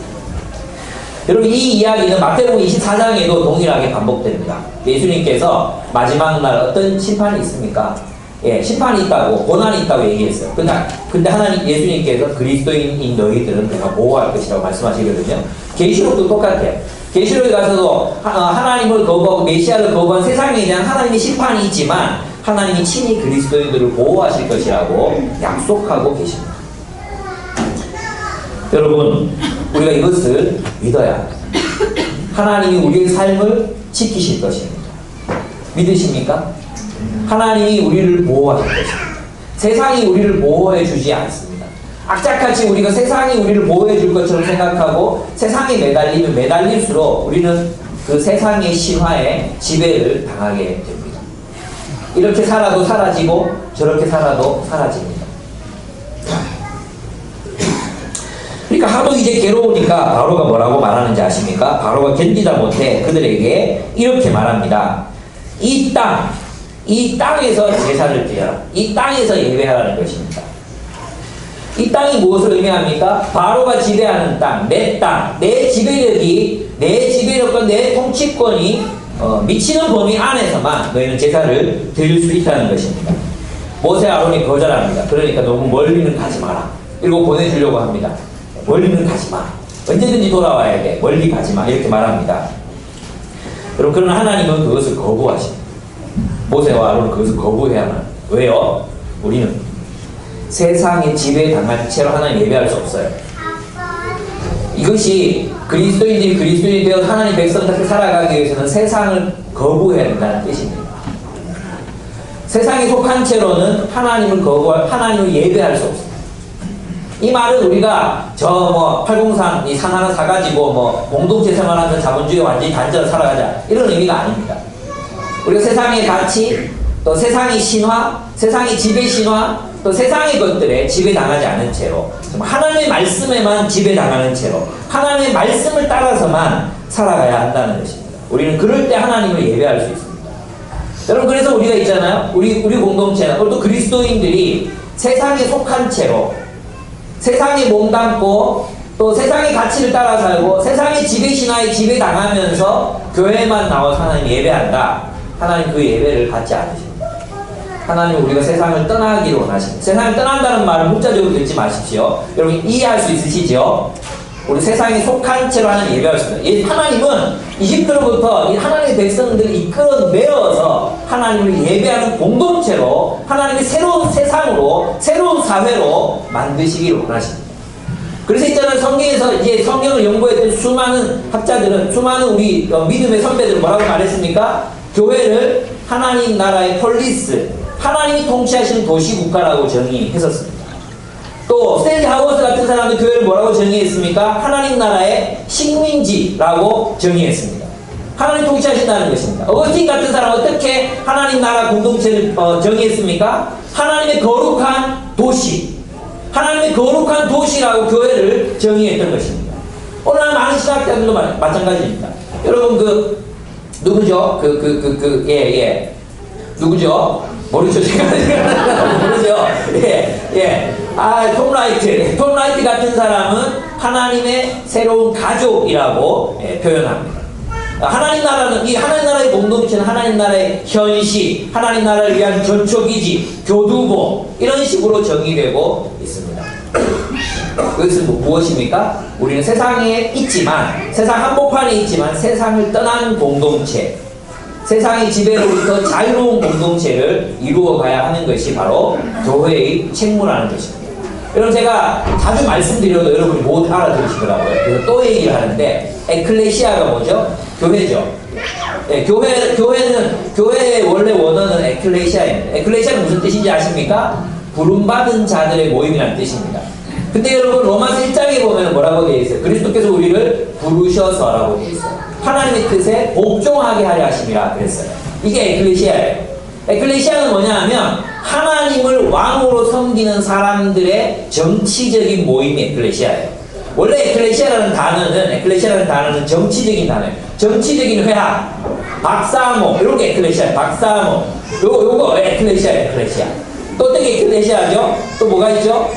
여러분 이 이야기는 마태복음 24장에도 동일하게 반복됩니다. 예수님께서 마지막 날 어떤 심판이 있습니까? 예, 심판이 있다고, 고난이 있다고 얘기했어요. 근데 하나님, 예수님께서 그리스도인인 너희들은 내가 보호할 것이라고 말씀하시거든요. 계시록도 똑같아요. 계시록에 가서도 하나님을 거부하고 메시아를 거부한 세상에 대한 하나님의 심판이 있지만 하나님이 친히 그리스도인들을 보호하실 것이라고 약속하고 계십니다. 여러분, 우리가 이것을 믿어야 하나님이 우리의 삶을 지키실 것입니다. 믿으십니까? 하나님이 우리를 보호하실 것입니다. 세상이 우리를 보호해 주지 않습니다. 악착같이 우리가 세상이 우리를 보호해 줄 것처럼 생각하고 세상에 매달리면 매달릴수록 우리는 그 세상의 신화에 지배를 당하게 됩니다. 이렇게 살아도 사라지고 저렇게 살아도 사라집니다. 그러니까 하도 이제 괴로우니까 바로가 뭐라고 말하는지 아십니까? 바로가 견디다 못해 그들에게 이렇게 말합니다. 이 땅에서 제사를 드려라. 이 땅에서 예배하라는 것입니다. 이 땅이 무엇을 의미합니까? 바로가 지배하는 땅, 내 지배력이, 내 지배력과 내 통치권이 미치는 범위 안에서만 너희는 제사를 드릴 수 있다는 것입니다. 모세 아론이 거절합니다. 그러니까 너무 멀리는 가지 마라. 이러고 보내주려고 합니다. 멀리는 가지 마. 언제든지 돌아와야 돼. 멀리 가지 마. 이렇게 말합니다. 여러분, 그러나 하나님은 그것을 거부하십니다. 모세와 아론은 그것을 거부해야만. 왜요? 우리는 세상의 지배에 당한 채로 하나님 예배할 수 없어요. 이것이 그리스도인들이 그리스도인이 되어 하나님 백성답게 살아가기 위해서는 세상을 거부해야 된다는 뜻입니다. 세상에 속한 채로는 하나님을 예배할 수 없습니다. 이 말은 우리가 803 이 산 하나 사가지고 공동체 생활하면서 자본주의에 완전히 단절을 살아가자 이런 의미가 아닙니다. 우리가 세상의 가치, 또 세상의 신화, 세상의 지배 신화, 또 세상의 것들에 지배당하지 않은 채로 하나님의 말씀에만 지배당하는 채로 하나님의 말씀을 따라서만 살아가야 한다는 것입니다. 우리는 그럴 때 하나님을 예배할 수 있습니다. 여러분, 그래서 우리가 있잖아요. 우리 공동체나 또 그리스도인들이 세상에 속한 채로 세상에 몸담고 또 세상의 가치를 따라 살고 세상의 지배신화에 지배당하면서 교회만 나와서 하나님 예배한다. 하나님 그 예배를 받지 않으십니다. 하나님 우리가 세상을 떠나기를 원하십니다. 세상을 떠난다는 말을 문자적으로 듣지 마십시오. 여러분 이해할 수 있으시죠? 우리 세상에 속한 채로 하나님 예배할 수 있습니다. 하나님은 이집트로부터 이 하나님의 백성들을 이끌어내어서 하나님을 예배하는 공동체로 하나님의 새로운 세상으로 새로운 사회로 만드시기를 원하십니다. 그래서 있잖아요. 성경에서 이제 성경을 연구했던 수많은 학자들은 수많은 우리 믿음의 선배들은 뭐라고 말했습니까? 교회를 하나님 나라의 폴리스, 하나님이 통치하시는 도시국가라고 정의했었습니다. 또 스탠리 하워스 같은 사람은 교회를 뭐라고 정의했습니까? 하나님 나라의 식민지라고 정의했습니다. 하나님 통치하신다는 것입니다. 어거스틴 같은 사람은 어떻게 하나님 나라 공동체를 정의했습니까? 하나님의 거룩한 도시, 하나님의 거룩한 도시라고 교회를 정의했던 것입니다. 오늘 많은 신학자들도 마찬가지입니다. 여러분 누구죠? 누구죠? 모르죠? 제가 모르죠? 톰 라이트 같은 사람은 하나님의 새로운 가족이라고 표현합니다. 하나님 나라는, 이 하나님 나라의 공동체는 하나님 나라의 현시, 하나님 나라를 위한 전초기지, 교두보, 이런 식으로 정의되고 있습니다. 그것은 무엇입니까? 우리는 세상에 있지만, 세상 한복판에 있지만 세상을 떠난 공동체, 세상의 지배로부터 자유로운 공동체를 이루어가야 하는 것이 바로 교회의 책무라는 것입니다. 여러분, 제가 자주 말씀드려도 여러분이 못 알아들으시더라고요. 그래서 또 얘기를 하는데, 에클레시아가 뭐죠? 교회죠. 네, 교회의 원래 원어는 에클레시아입니다. 에클레시아는 무슨 뜻인지 아십니까? 부름받은 자들의 모임이라는 뜻입니다. 근데 여러분, 로마서 1장에 보면 뭐라고 되어 있어요? 그리스도께서 우리를 부르셔서라고 되어 있어요. 하나님의 뜻에 복종하게 하려 하심이라 그랬어요. 이게 에클레시아예요. 에클레시아는 뭐냐 하면 하나님을 왕으로 섬기는 사람들의 정치적인 모임이 에클레시아예요. 원래 에클레시아라는 단어는 정치적인 단어예요. 정치적인 회학, 박사모, 이런 게 에클레시아예요. 박사모. 요거 에클레시아예요. 에클레시아. 또 어떻게 에클레시아죠? 또 뭐가 있죠?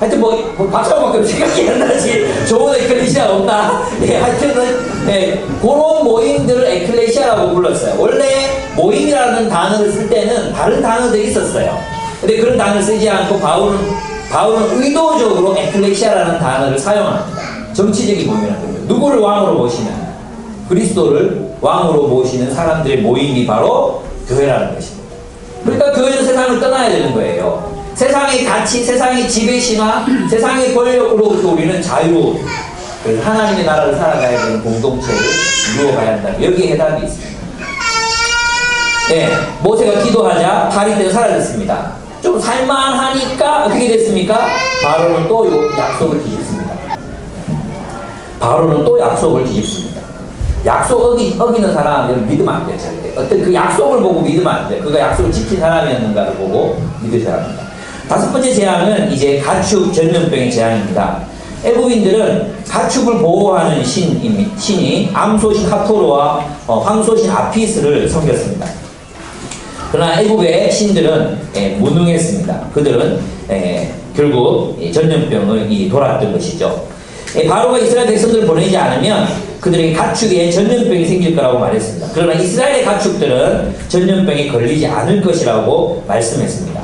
하여튼 뭐 박사밖에 생각이 안 나지. 좋은 에클레시아가 없다. 예, 하여튼은 예, 그런 모임들을 에클레시아라고 불렀어요. 원래 모임이라는 단어를 쓸 때는 다른 단어들이 있었어요. 근데 그런 단어를 쓰지 않고 바울은 의도적으로 에클레시아라는 단어를 사용합니다. 정치적인 모임이라는 거예요. 누구를 왕으로 모시냐? 그리스도를 왕으로 모시는 사람들의 모임이 바로 교회라는 것입니다. 그러니까 교회는 세상을 떠나야 되는 거예요. 세상의 가치, 세상의 지배신화, 세상의 권력으로부터 우리는 자유로 그래서 하나님의 나라를 살아가야 되는 공동체를 이루어가야 한다. 여기에 해답이 있습니다. 네, 모세가 기도하자 파리 때는 사라졌습니다. 좀 살만하니까 어떻게 됐습니까? 바로는 또 약속을 뒤집습니다. 바로는 또 약속을 뒤집습니다. 약속 어기는 사람들은 믿으면 안 돼요. 어떤 그 약속을 보고 믿으면 안 돼요. 그가 약속을 지킨 사람이었는가를 보고 믿으셔야 합니다. 다섯 번째 재앙은 이제 가축 전염병의 재앙입니다. 애굽인들은 가축을 보호하는 신이 암소신 하토르와 황소신 아피스를 섬겼습니다. 그러나 애굽의 신들은 무능했습니다. 그들은 결국 전염병을 돌았던 것이죠. 바로가 이스라엘 백성들을 보내지 않으면 그들에게 가축에 전염병이 생길 거라고 말했습니다. 그러나 이스라엘의 가축들은 전염병에 걸리지 않을 것이라고 말씀했습니다.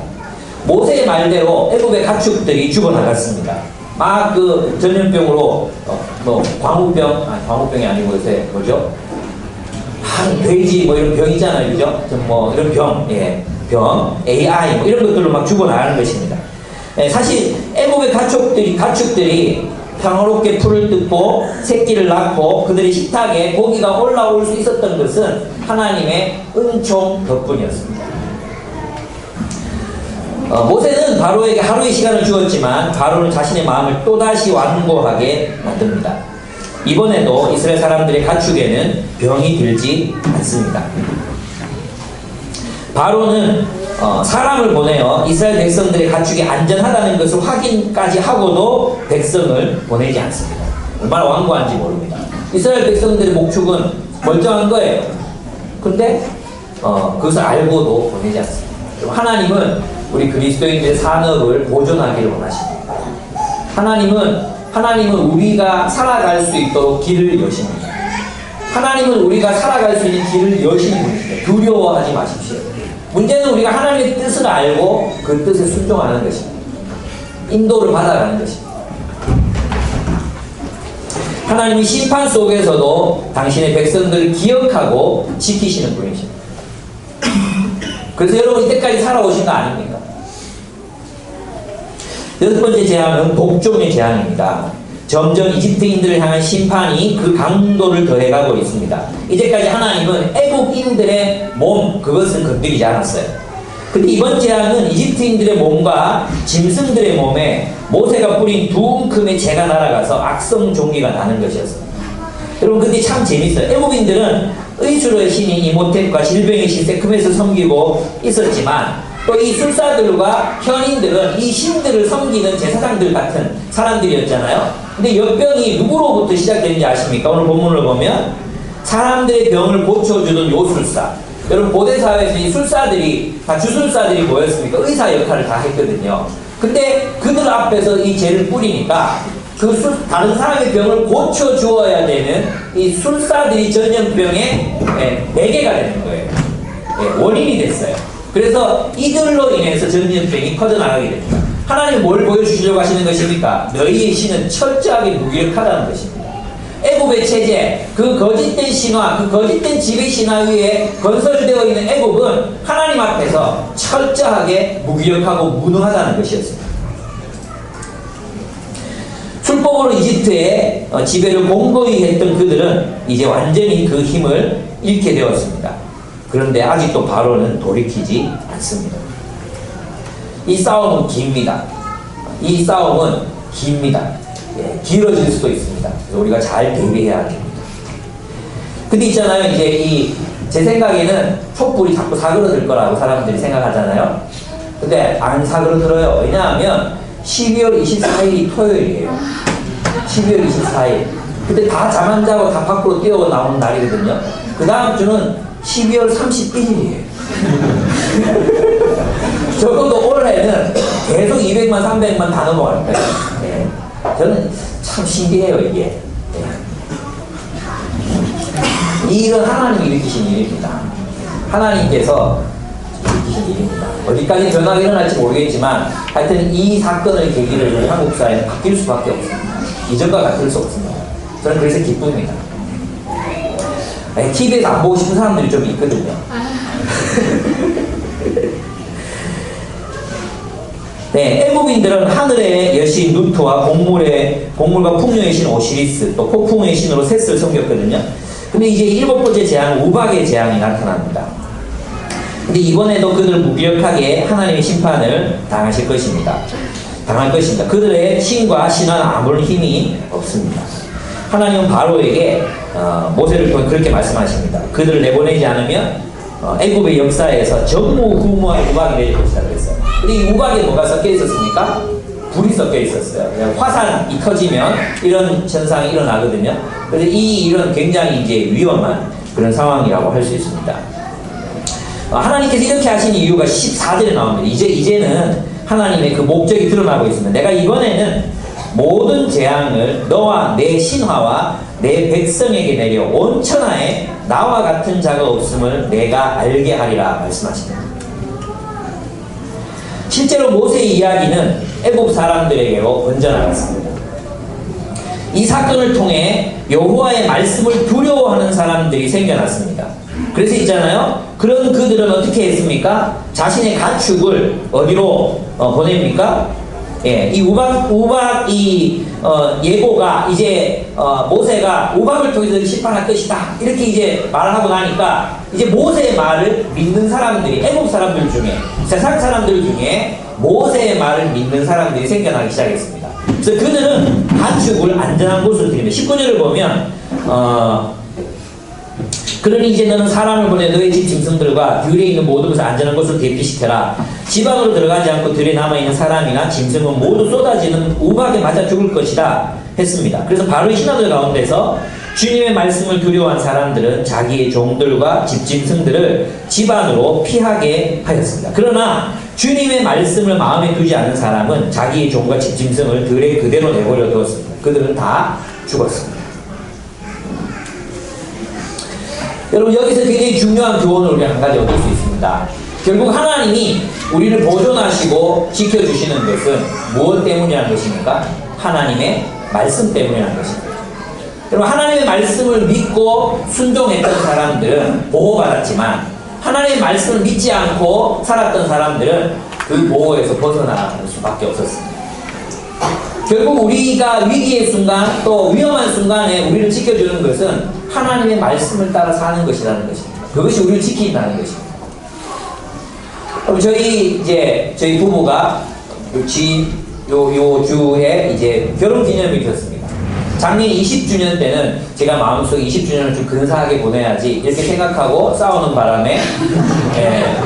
모세의 말대로 애굽의 가축들이 죽어나갔습니다. 막 그 전염병으로 광우병이 아니고 요새 뭐죠? 돼지 뭐 이런 병 있잖아요, 그죠? 뭐 이런 병, 병, AI 뭐 이런 것들로 막 죽어나가는 것입니다. 사실 애굽의 가축들이 평화롭게 풀을 뜯고 새끼를 낳고 그들의 식탁에 고기가 올라올 수 있었던 것은 하나님의 은총 덕분이었습니다. 모세는 바로에게 하루의 시간을 주었지만 바로는 자신의 마음을 또다시 완고하게 만듭니다. 이번에도 이스라엘 사람들의 가축에는 병이 들지 않습니다. 바로는 사람을 보내어 이스라엘 백성들의 가축이 안전하다는 것을 확인까지 하고도 백성을 보내지 않습니다. 얼마나 완고한지 모릅니다. 이스라엘 백성들의 목축은 멀쩡한 거예요. 근데 그것을 알고도 보내지 않습니다. 하나님은 우리 그리스도인들의 산업을 보존하기를 원하십니다. 하나님은 우리가 살아갈 수 있도록 길을 여십니다. 하나님은 우리가 살아갈 수 있는 길을 여시는 분이십니다. 두려워하지 마십시오. 문제는 우리가 하나님의 뜻을 알고 그 뜻에 순종하는 것입니다. 인도를 받아가는 것입니다. 하나님이 심판 속에서도 당신의 백성들을 기억하고 지키시는 분이십니다. 그래서 여러분 이때까지 살아오신 거 아닙니까? 여섯 번째 재앙은 독종의 재앙입니다. 점점 이집트인들을 향한 심판이 그 강도를 더해가고 있습니다. 이제까지 하나님은 애국인들의 몸, 그것은 건드리지 않았어요. 근데 이번 재앙은 이집트인들의 몸과 짐승들의 몸에 모세가 뿌린 두 움큼의 재가 날아가서 악성 종기가 나는 것이었습니다. 여러분 근데 참 재밌어요. 애국인들은 의술의 신인 이모텍과 질병의 신 세크멧을 섬기고 있었지만 또 이 술사들과 현인들은 이 신들을 섬기는 제사장들 같은 사람들이었잖아요. 근데 역병이 누구로부터 시작되는지 아십니까? 오늘 본문을 보면 사람들의 병을 고쳐주던 요술사. 여러분 고대사회에서 이 술사들이 다 주술사들이 뭐였습니까? 의사 역할을 다 했거든요. 근데 그들 앞에서 이 죄를 뿌리니까 다른 사람의 병을 고쳐주어야 되는 이 술사들이 전염병의 매개가 되는 거예요. 원인이 됐어요. 그래서 이들로 인해서 전염병이 퍼져나가게 됩니다. 하나님 뭘 보여주시려고 하시는 것입니까? 너희의 신은 철저하게 무기력하다는 것입니다. 애굽의 체제, 그 거짓된 신화, 그 거짓된 지배 신화 위에 건설되어 있는 애굽은 하나님 앞에서 철저하게 무기력하고 무능하다는 것이었습니다. 술법으로 이집트의 지배를 공고히 했던 그들은 이제 완전히 그 힘을 잃게 되었습니다. 그런데 아직도 바로는 돌이키지 않습니다. 이 싸움은 깁니다. 이 싸움은 깁니다. 길어질 수도 있습니다. 그래서 우리가 잘 대비해야 됩니다. 근데 있잖아요. 이제 제 생각에는 촛불이 자꾸 사그러들 거라고 사람들이 생각하잖아요. 근데 안 사그러들어요. 왜냐하면 12월 24일이 토요일이에요. 12월 24일. 그때 다 잠 안 자고 다 밖으로 뛰어 나오는 날이거든요. 그 다음 주는 12월 31일이에요. 적어도 올해는 계속 200만, 300만 다 넘어갈 거예요. 예. 저는 참 신기해요, 이게. 예. 이 일은 하나님이 일으키신 일입니다. 하나님께서 일으키신 일입니다. 어디까지 변화가 일어날지 모르겠지만 하여튼 이 사건을 계기로 한국 사회는 바뀔 수밖에 없습니다. 이전과 같을 수 없습니다. 저는 그래서 기쁩니다. TV에서 안 보고 싶은 사람들이 좀 있거든요. 네, 애국인들은 하늘의 여신 누트와 곡물과 풍요의 신 오시리스, 또 폭풍의 신으로 셋을 섬겼거든요. 근데 이제 일곱 번째 재앙, 우박의 재앙이 나타납니다. 근데 이번에도 그들은 무기력하게 하나님의 심판을 당할 것입니다. 그들의 신과 신화는 아무런 힘이 없습니다. 하나님은 바로에게 모세를 통해 그렇게 말씀하십니다. 그들을 내보내지 않으면 애굽의 역사에서 전무후무한 우박이 내릴 것이다 그랬어요. 근데 이 우박에 뭐가 섞여 있었습니까? 불이 섞여 있었어요. 화산이 터지면 이런 현상이 일어나거든요. 그래서 이런 굉장히 이제 위험한 그런 상황이라고 할 수 있습니다. 하나님께서 이렇게 하신 이유가 14절에 나옵니다. 이제는 하나님의 그 목적이 드러나고 있습니다. 내가 이번에는 모든 재앙을 너와 내 신하와 내 백성에게 내려 온 천하에 나와 같은 자가 없음을 내가 알게 하리라 말씀하십니다. 실제로 모세의 이야기는 애굽 사람들에게로 번져나갔습니다. 이 사건을 통해 여호와의 말씀을 두려워하는 사람들이 생겨났습니다. 그래서 있잖아요. 그런 그들은 어떻게 했습니까? 자신의 가축을 어디로 보냅니까? 예, 이 예고가 이제 모세가 우박을 통해서 심판할 것이다 이렇게 이제 말을 하고 나니까 이제 모세의 말을 믿는 사람들이 애국 사람들 중에 세상 사람들 중에 모세의 말을 믿는 사람들이 생겨나기 시작했습니다. 그래서 그들은 가축을 안전한 곳으로 드립니다. 19절을 보면 그러니 이제 너는 사람을 보내 너의 집 짐승들과 들에 있는 모든 것을 안전한 곳으로 대피시켜라. 집 안으로 들어가지 않고 들에 남아있는 사람이나 짐승은 모두 쏟아지는 우박에 맞아 죽을 것이다 했습니다. 그래서 바로 이 신하들 가운데서 주님의 말씀을 두려워한 사람들은 자기의 종들과 집 짐승들을 집 안으로 피하게 하였습니다. 그러나 주님의 말씀을 마음에 두지 않은 사람은 자기의 종과 집 짐승을 들에 그대로 내버려 두었습니다. 그들은 다 죽었습니다. 여러분 여기서 굉장히 중요한 교훈을 우리가 한 가지 얻을 수 있습니다. 결국 하나님이 우리를 보존하시고 지켜주시는 것은 무엇 때문이라는 것입니까? 하나님의 말씀 때문이라는 것입니다. 여러분 하나님의 말씀을 믿고 순종했던 사람들은 보호받았지만 하나님의 말씀을 믿지 않고 살았던 사람들은 그 보호에서 벗어날 수밖에 없었습니다. 결국 우리가 위기의 순간 또 위험한 순간에 우리를 지켜주는 것은 하나님의 말씀을 따라 사는 것이라는 것입니다. 그것이 우리를 지킨다는 것입니다. 그럼 저희 부부가 요 주에 이제 결혼 기념일이 켰습니다. 작년 20주년 때는 제가 마음속에 20주년을 좀 근사하게 보내야지 이렇게 생각하고 싸우는 바람에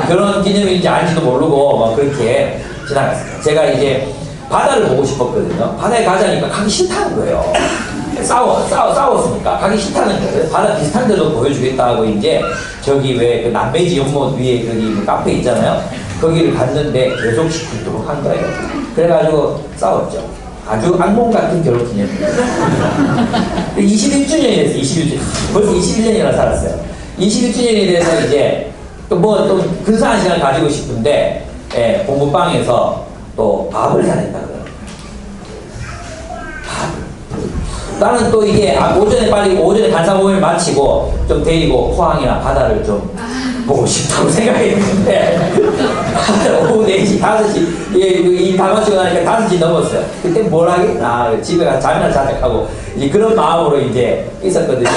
결혼 기념일인지 아닌지도 모르고 막 그렇게 지나갔습니다. 제가 이제 바다를 보고 싶었거든요. 바다에 가자니까 가기 싫다는 거예요. 싸웠으니까 가기 싫다는 거예요. 바다 비슷한 데도 보여주겠다고 이제 저기 왜 그 남매지 연못 위에 거기 카페 있잖아요. 거기를 갔는데 계속 시키도록 한 거예요. 그래가지고 싸웠죠. 아주 악몽 같은 결혼 기념일. 21주년이 됐어요. 21주년. 벌써 21년이나 살았어요. 21주년이 돼서 이제 또 근사한 시간 가지고 싶은데 공부방에서 또 밥을 잘했다고요. 나는 또 이게 오전에 간사 모임을 마치고 좀 데리고 포항이나 바다를 좀 보고 싶다고 생각했는데 오후 4시, 5시 이 다 마치고 나니까 5시 넘었어요. 그때 뭘 하겠나 집에 가서 잠이나 자자 하고 이제 그런 마음으로 이제 있었거든요.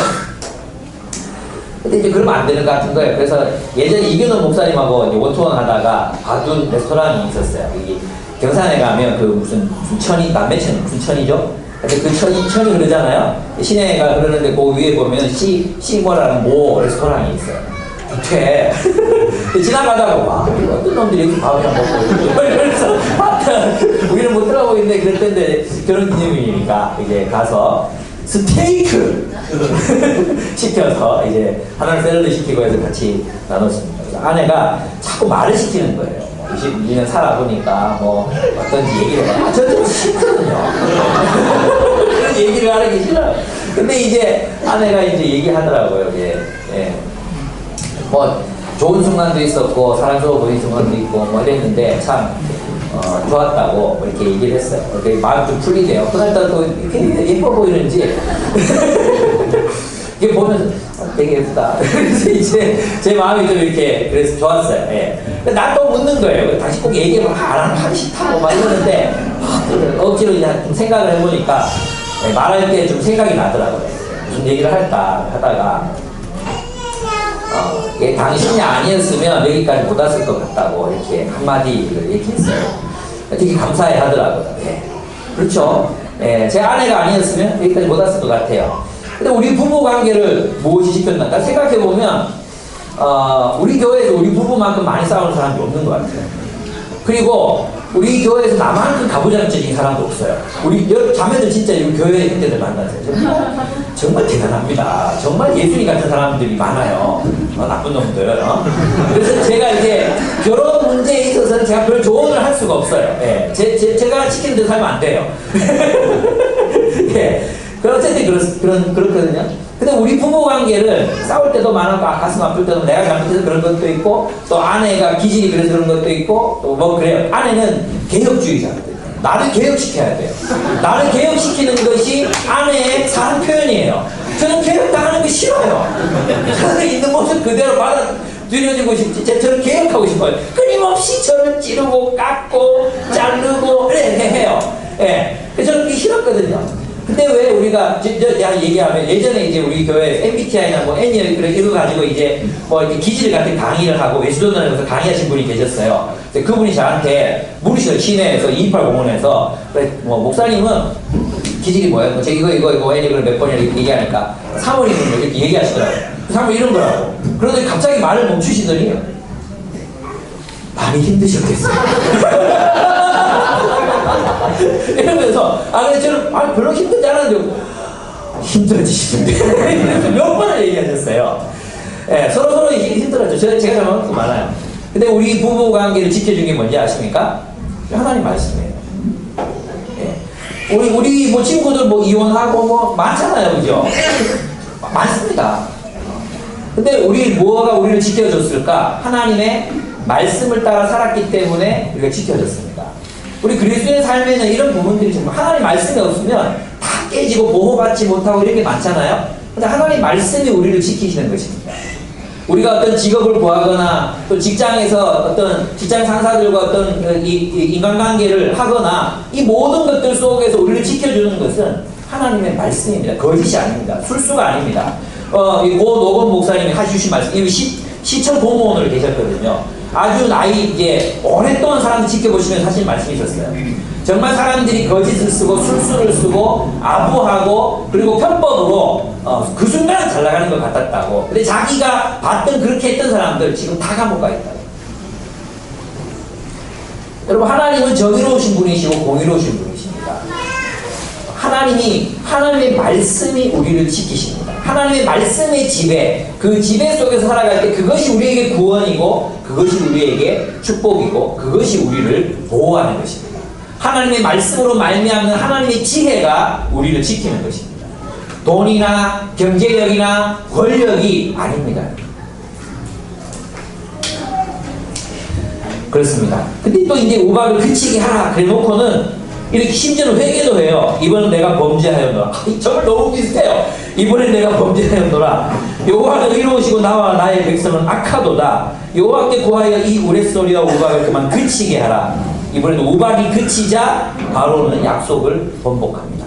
근데 이제 그러면 안 되는 것 같은 거예요. 그래서 예전에 이균호 목사님하고 이제 워터원 하다가 봐둔 레스토랑이 있었어요. 여기 경산에 가면 그 무슨 천이 남매천 무슨 천이죠? 근데 그 천이 그러잖아요. 시내가 그러는데 그 위에 보면 시모라는 모 레스토랑이 있어요. 뷔페. 지나가다가 와 어떤 놈들이 이렇게 밥을 안 먹고 그래서 우리는 못 들어가고 있는데 그랬던데 결혼 기념일이니까 이제 가서 스테이크 시켜서 이제 하나는 샐러드 시키고 해서 같이 나눴습니다. 그래서 아내가 자꾸 말을 시키는 거예요. 92년 살아보니까 뭐 어떤지 얘기를 해요. 저도 싫거든요. 그런 얘기를 하는 게 싫어요. 근데 이제 아내가 이제 얘기하더라고요. 예. 뭐 좋은 순간도 있었고 사랑스러워 보이는 순간도 있고 뭐 이랬는데 참 좋았다고 뭐 이렇게 얘기를 했어요. 그렇게 마음 좀 풀리네요. 그날따라 또 이렇게 예뻐 보이는지 이게 보면서 되게 예쁘다. 그래서 이제 제 마음이 좀 이렇게 그래서 좋았어요. 예. 난 또 묻는 거예요. 다시 꼭 얘기를 하기 싫다고 막 이러는데 억지로 이제 좀 생각을 해보니까 말할 때 좀 생각이 나더라고요. 무슨 얘기를 할까 하다가 당신이 아니었으면 여기까지 못 왔을 것 같다고 이렇게 한마디를 얘기했어요. 되게 감사해 하더라고요. 예. 그렇죠. 예. 제 아내가 아니었으면 여기까지 못 왔을 것 같아요. 근데 우리 부부 관계를 무엇이 지켰는가 생각해보면 우리 교회에서 우리 부부만큼 많이 싸우는 사람이 없는 것 같아요. 그리고 우리 교회에서 나만큼 가부장적인 사람도 없어요. 우리 자매들 진짜 우리 교회 형제들 만나세요. 정말 대단합니다. 정말 예수님 같은 사람들이 많아요. 나쁜 놈들. 그래서 제가 이제 결혼 문제에 있어서는 제가 별 조언을 할 수가 없어요. 예. 제가 시키는 대로 살면 안 돼요. 예. 어쨌든 그렇거든요. 근데 우리 부부 관계를 싸울 때도 많았고 가슴 아플 때도 내가 잘못해서 그런 것도 있고 또 아내가 기질이 그래서 그런 것도 있고 또 뭐 그래요. 아내는 개혁주의자거든요. 나를 개혁시켜야 돼요. 나를 개혁시키는 것이 아내의 사랑 표현이에요. 저는 개혁당하는 거 싫어요. 저는 있는 모습 그대로 받아들여지고 싶지. 저는 개혁하고 싶어요. 끊임없이 저를 찌르고 깎고 자르고 이렇게 해요. 예. 그래서 저는 그게 싫었거든요. 근데 왜 우리가 얘기하면 예전에 이제 우리 교회 MBTI나 뭐 N이나 이런 거 가지고 이제 뭐 이렇게 기질 같은 강의를 하고 외수도단에서 강의하신 분이 계셨어요. 그분이 저한테 물으셔요. 시내에서 228공원에서 뭐 목사님은 기질이 뭐예요? 저 이거 N이걸 몇 번이나 얘기하니까 사모님은 이렇게 얘기하시더라고요. 사모님 이런 거라고. 그런데 갑자기 말을 멈추시더니 많이 힘드셨겠어요. 이러면서 근데 저는 별로 힘들지 않았는데 힘들어지시는데 몇 번을 얘기하셨어요. 예, 서로 힘들었죠. 제가 잘못한 것도 많아요. 근데 우리 부부 관계를 지켜준 게 뭔지 아십니까? 하나님 말씀이에요. 예. 우리 뭐 친구들 뭐 이혼하고 뭐 많잖아요, 그죠? 많습니다. 근데 뭐가 우리를 지켜줬을까? 하나님의 말씀을 따라 살았기 때문에 우리가 지켜졌습니다. 우리 그리스도의 삶에는 이런 부분들이 정말 하나님 말씀이 없으면 다 깨지고 보호받지 못하고 이런 게 많잖아요. 근데 하나님 말씀이 우리를 지키시는 것입니다. 우리가 어떤 직업을 구하거나 또 직장에서 어떤 직장 상사들과 어떤 인간관계를 하거나 이 모든 것들 속에서 우리를 지켜주는 것은 하나님의 말씀입니다. 거짓이 아닙니다. 술수가 아닙니다. 고 노건 목사님이 하시신 말씀, 이 시청 공무원으로 계셨거든요. 아주 이제 오랫동안 사람들 지켜보시면 사실 말씀이셨어요. 정말 사람들이 거짓을 쓰고 술수를 쓰고 아부하고 그리고 편법으로 그 순간 잘 나가는 것 같았다고. 근데 자기가 봤던 그렇게 했던 사람들 지금 다 감옥 가 있다고. 여러분 하나님은 정의로우신 분이시고 공의로우신 분이십니다. 하나님의 말씀이 우리를 지키십니다. 하나님의 말씀의 지배, 그 지배 속에서 살아갈 때 그것이 우리에게 구원이고 그것이 우리에게 축복이고 그것이 우리를 보호하는 것입니다. 하나님의 말씀으로 말미암는 하나님의 지혜가 우리를 지키는 것입니다. 돈이나 경제력이나 권력이 아닙니다. 그렇습니다. 근데 또 이제 우박을 그치게 하라 그래 놓고는 이렇게 심지어는 회개도 해요. 이번엔 내가 범죄하였노라. 정말 너무 비슷해요. 이번엔 내가 범죄하였노라. 여호와는 의로우시고 나와 나의 백성은 악하도다. 여호와께 구하여 이 우레소리와 우박을 그만 그치게 하라. 이번에도 우박이 그치자 바로는 약속을 번복합니다.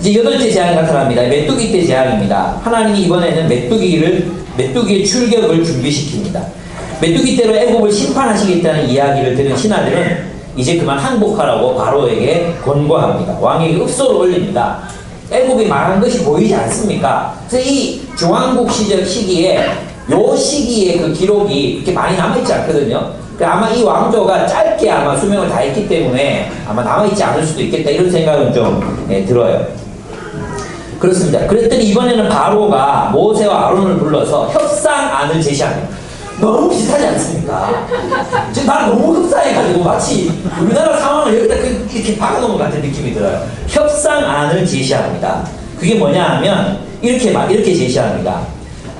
이제 8째 재앙이 나타납니다. 메뚜기 때 재앙입니다. 하나님이 이번에는 메뚜기의 출격을 준비시킵니다. 메뚜기 때로 애굽을 심판하시겠다는 이야기를 들은 신하들은 이제 그만 항복하라고 바로에게 권고합니다. 왕에게 읍소를 올립니다. 애굽이 망한 것이 보이지 않습니까? 그래서 이 중왕국 시기에 그 기록이 그렇게 많이 남아있지 않거든요. 아마 이 왕조가 짧게 아마 수명을 다했기 때문에 아마 남아있지 않을 수도 있겠다 이런 생각은 좀 들어요. 그렇습니다. 그랬더니 이번에는 바로가 모세와 아론을 불러서 협상안을 제시합니다. 너무 비슷하지 않습니까? 지금 난 너무 흡사해가지고 마치 우리나라 상황을 여기다 이렇게 박아놓은 것 같은 느낌이 들어요. 협상안을 제시합니다. 그게 뭐냐 하면 이렇게 제시합니다.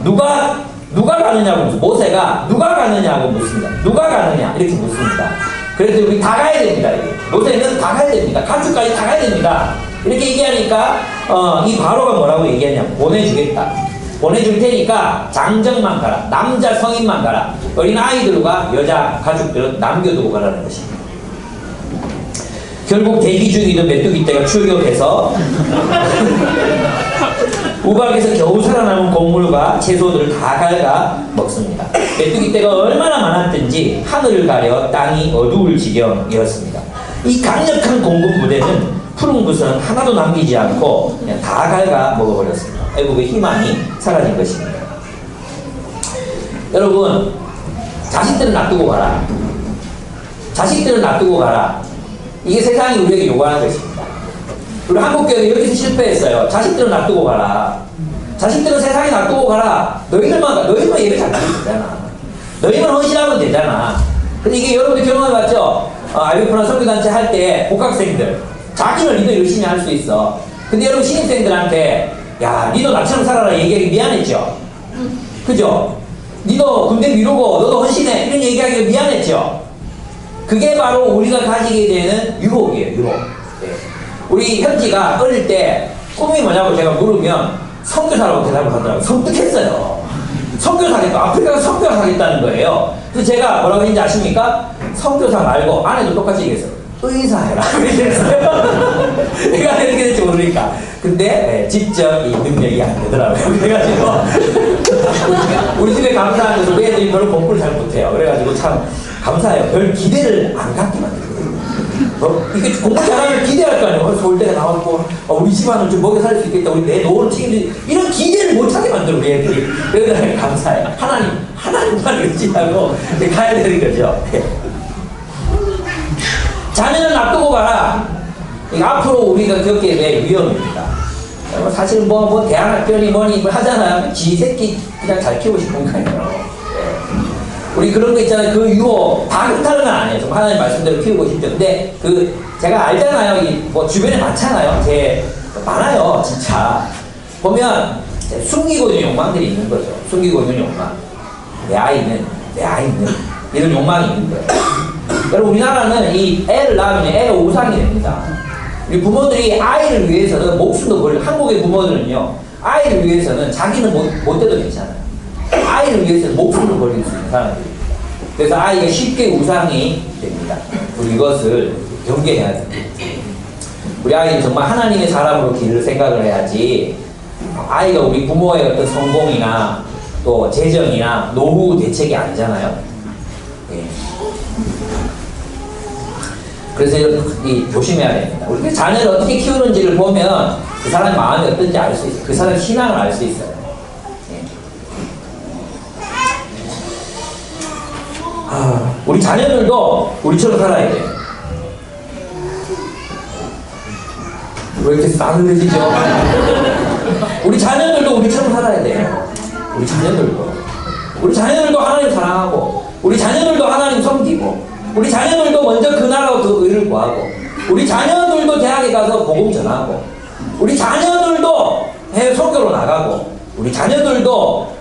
누가 가느냐고 모세가 누가 가느냐고 묻습니다. 누가 가느냐 이렇게 묻습니다. 그래서 우리 다 가야 됩니다. 모세는 다 가야 됩니다. 가축까지 다 가야 됩니다. 이렇게 얘기하니까 이 바로가 뭐라고 얘기하냐면 보내줄 테니까 장정만 가라. 남자 성인만 가라. 어린 아이들과 여자 가축들은 남겨두고 가라는 것입니다. 결국 대기 중이던 메뚜기 떼가 출격해서 우박에서 겨우 살아남은 곡물과 채소들을 다 갉아 먹습니다. 메뚜기 떼가 얼마나 많았든지 하늘을 가려 땅이 어두울 지경이었습니다. 이 강력한 공군 부대는 푸른 것은 하나도 남기지 않고 그냥 다 갉아 먹어버렸습니다. 애국의 희망이 사라진 것입니다. 여러분, 자식들은 놔두고 가라. 자식들은 놔두고 가라. 이게 세상이 우리에게 요구하는 것입니다. 우리 한국교회가 여기서 실패했어요. 자식들은 놔두고 가라. 자식들은 세상에 놔두고 가라. 너희들만 예배 잘 드리면 되잖아. 너희만 헌신하면 되잖아. 근데 이게 여러분들 경험해봤죠? IBF나 선교단체 할 때 복학생들 자기는 니도 열심히 할 수 있어. 근데 여러분 신입생들한테 야 니도 나처럼 살아라 얘기하기 미안했죠? 그죠? 니도 군대 미루고 너도 헌신해 이런 얘기하기 미안했죠? 그게 바로 우리가 가지게 되는 유혹이에요. 유혹. 네. 우리 현지가 어릴 때 꿈이 뭐냐고 제가 물으면 선교사라고 대답을 하더라고요. 섬뜩했어요. 선교사겠다. 아프리카가 선교사 하겠다는 거예요. 그래서 제가 뭐라고 했는지 아십니까? 선교사 말고 아내도 똑같이 얘기했어요. 의사 해라. 그랬어요. 내가 이렇게 될지 모르니까. 근데 직접 이 능력이 안 되더라고요. 그래가지고 우리 집에 감사한 것은 우리 애들이 별로 공부를 잘 못해요. 그래가지고 참 감사해요. 별 기대를 안 갖게 만들어요. 이게 공부 잘하면 기대할 거 아니에요. 서울대가 나왔고 우리 집안을 좀 먹여 살릴 수 있겠다. 우리 내 노후를 책임질 이런 기대를 못하게 만들어 우리 애들이. 그러다 감사해요. 하나님만 의지하고 가야 되는 거죠. 자녀는 놔두고 가라. 앞으로 우리가 겪게 될 위험입니다. 사실 뭐 대안학교니 뭐니 하잖아요. 지 새끼 그냥 잘 키우고 싶은 거예요. 우리 그런 거 있잖아요. 그 유혹 다 그렇다는 건 아니에요. 좀 하나님 말씀대로 키우고 싶죠. 근데 제가 알잖아요. 뭐 주변에 많잖아요. 많아요. 진짜 보면 숨기고 있는 욕망들이 있는 거죠. 숨기고 있는 욕망. 내 아이는 이런 욕망이 있는 거예요. 여러분 우리나라는 이 애를 낳으면 애가 우상이 됩니다. 우리 부모들이 아이를 위해서는 목숨도 걸고 한국의 부모들은요 아이를 위해서는 자기는 못 돼도 괜찮아요. 아이를 위해서는 목숨을 걸릴 수 있는 사람들입니다. 그래서 아이가 쉽게 우상이 됩니다. 우리 이것을 경계해야 됩니다. 우리 아이는 정말 하나님의 사람으로 길을 생각을 해야지 아이가 우리 부모의 어떤 성공이나 또 재정이나 노후 대책이 아니잖아요. 예. 그래서 조심해야 됩니다. 우리 자녀를 어떻게 키우는지를 보면 그 사람의 마음이 어떤지 알 수 있어요. 그 사람의 신앙을 알 수 있어요. 우리 자녀들도 우리처럼 살아야 돼요. 왜 이렇게 싸늘해지죠? 우리 자녀들도 우리처럼 살아야 돼요. 우리 자녀들도 하나님 사랑하고 우리 자녀들도 하나님 섬기고 우리 자녀들도 먼저 그 나라와 그 의를 구하고 우리 자녀들도 대학에 가서 복음 전하고 우리 자녀들도 해외 선교로 나가고 우리 자녀들도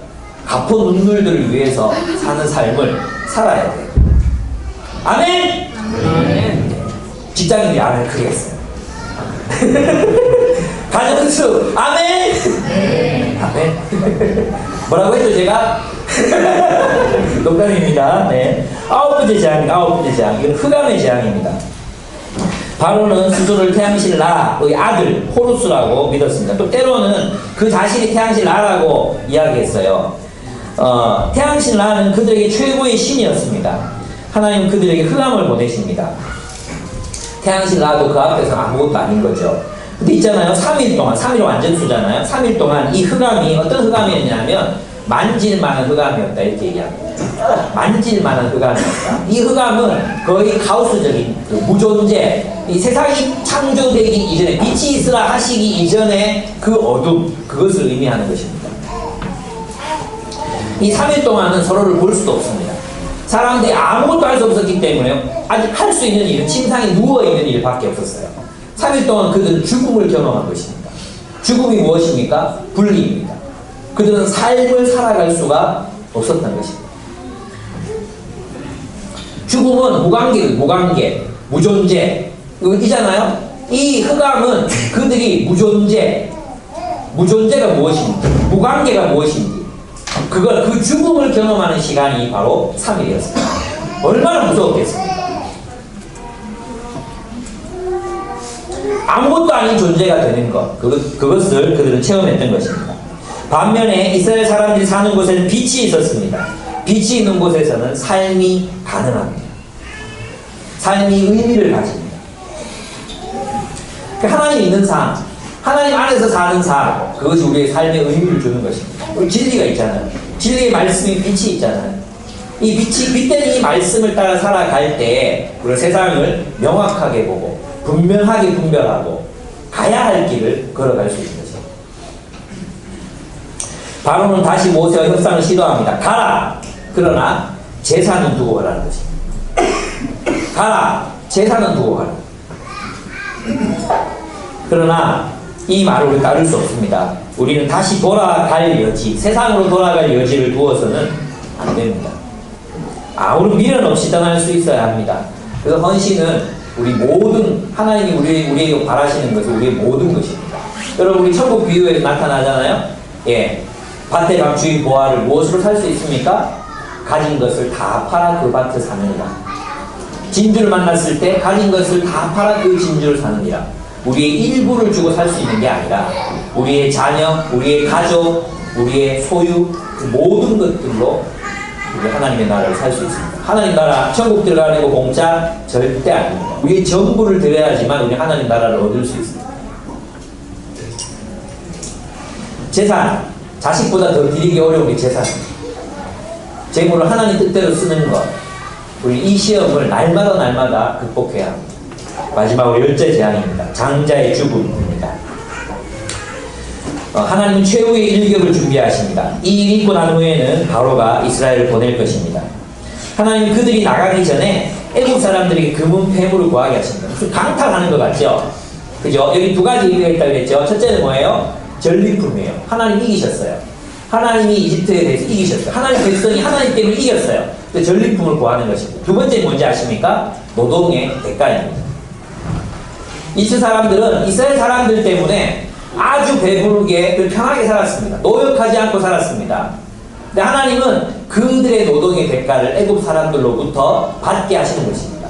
갚은 눈물들을 위해서 사는 삶을 살아야 돼요. 아멘? 아멘. 직장인들이 아멘 크게 했어요. 가정수 아멘? 네. 아멘. 뭐라고 했죠 제가? 농담입니다. 네. 아홉 번째 재앙. 이건 흑암의 재앙입니다. 바로는 스스로를 태양신 라의 아들 호루스라고 믿었습니다. 또 때로는 그 자신이 태양신 라라고 이야기했어요. 태양신 라는 그들에게 최고의 신이었습니다. 하나님은 그들에게 흑암을 보내십니다. 태양신 라도 그 앞에서 아무것도 아닌 거죠. 근데 있잖아요. 3일 동안, 3일 완전수잖아요. 3일 동안 이 흑암이 어떤 흑암이었냐면 만질만한 흑암이었다 이렇게 얘기합니다. 만질만한 흑암이었다. 이 흑암은 거의 카오스적인 그 무존재, 이 세상이 창조되기 이전에 빛이 있으라 하시기 이전에 그 어둠, 그것을 의미하는 것입니다. 이 3일 동안은 서로를 볼 수도 없습니다. 사람들이 아무것도 할 수 없었기 때문에 아직 할 수 있는 일은 침상에 누워있는 일밖에 없었어요. 3일 동안 그들은 죽음을 경험한 것입니다. 죽음이 무엇입니까? 분리입니다. 그들은 삶을 살아갈 수가 없었던 것입니다. 죽음은 무관계, 무존재, 이잖아요? 이 흑암은 그들이 무존재가 무엇인지, 무관계가 무엇인지, 그 죽음을 경험하는 시간이 바로 3일이었습니다. 얼마나 무서웠겠습니까? 아무것도 아닌 존재가 되는 것, 그것을 그들은 체험했던 것입니다. 반면에 이스라엘 사람들이 사는 곳에는 빛이 있었습니다. 빛이 있는 곳에서는 삶이 가능합니다. 삶이 의미를 가집니다. 하나님 있는 삶, 하나님 안에서 사는 삶, 그것이 우리의 삶에 의미를 주는 것입니다. 우리 진리가 있잖아요. 진리의 말씀이 빛이 있잖아요. 이 빛된 이 말씀을 따라 살아갈 때 우리가 세상을 명확하게 보고 분명하게 분별하고 가야 할 길을 걸어갈 수 있는 것입니다. 바로는 다시 모세와 협상을 시도합니다. 가라! 그러나 제사는 두고 가라는 것입니다. 가라! 제사는 두고 가라. 그러나 이 말을 우리 따를 수 없습니다. 우리는 다시 돌아갈 여지, 세상으로 돌아갈 여지를 두어서는 안 됩니다. 아무런 미련 없이 떠날 수 있어야 합니다. 그래서 헌신은 우리 모든, 하나님이 우리에게 바라시는 것이 우리의 모든 것입니다. 여러분, 우리 천국 비유에 나타나잖아요? 예. 밭에 간 주인 보아를 무엇으로 살 수 있습니까? 가진 것을 다 팔아 그 밭을 사느니라. 진주를 만났을 때 가진 것을 다 팔아 그 진주를 사느니라. 우리의 일부를 주고 살 수 있는 게 아니라 우리의 자녀, 우리의 가족, 우리의 소유, 그 모든 것들로 우리 하나님의 나라를 살 수 있습니다. 하나님 나라, 천국 들어가는 거 공짜 절대 아닙니다. 우리의 전부를 드려야지만 우리 하나님 나라를 얻을 수 있습니다. 재산, 자식보다 더 드리기 어려운 게 재산입니다. 재물을 하나님 뜻대로 쓰는 것, 우리 이 시험을 날마다 극복해야 합니다. 마지막으로 열째 재앙입니다. 장자의 죽음입니다. 하나님은 최후의 일격을 준비하십니다. 이 일이 있고 난 후에는 바로가 이스라엘을 보낼 것입니다. 하나님은 그들이 나가기 전에 애국 사람들에게 금은 폐물을 구하게 하십니다. 무슨 강탈하는 것 같죠? 그죠? 여기 두 가지 얘기가 있다고 그랬죠? 첫째는 뭐예요? 전리품이에요. 하나님 이기셨어요. 하나님이 이집트에 대해서 이기셨어요. 하나님 백성이 하나님 때문에 이겼어요. 그 전리품을 구하는 것입니다. 두 번째는 뭔지 아십니까? 노동의 대가입니다. 이스라엘 사람들 때문에 아주 배부르게 편하게 살았습니다. 노역하지 않고 살았습니다. 근데 하나님은 그들의 노동의 대가를 애굽 사람들로부터 받게 하시는 것입니다.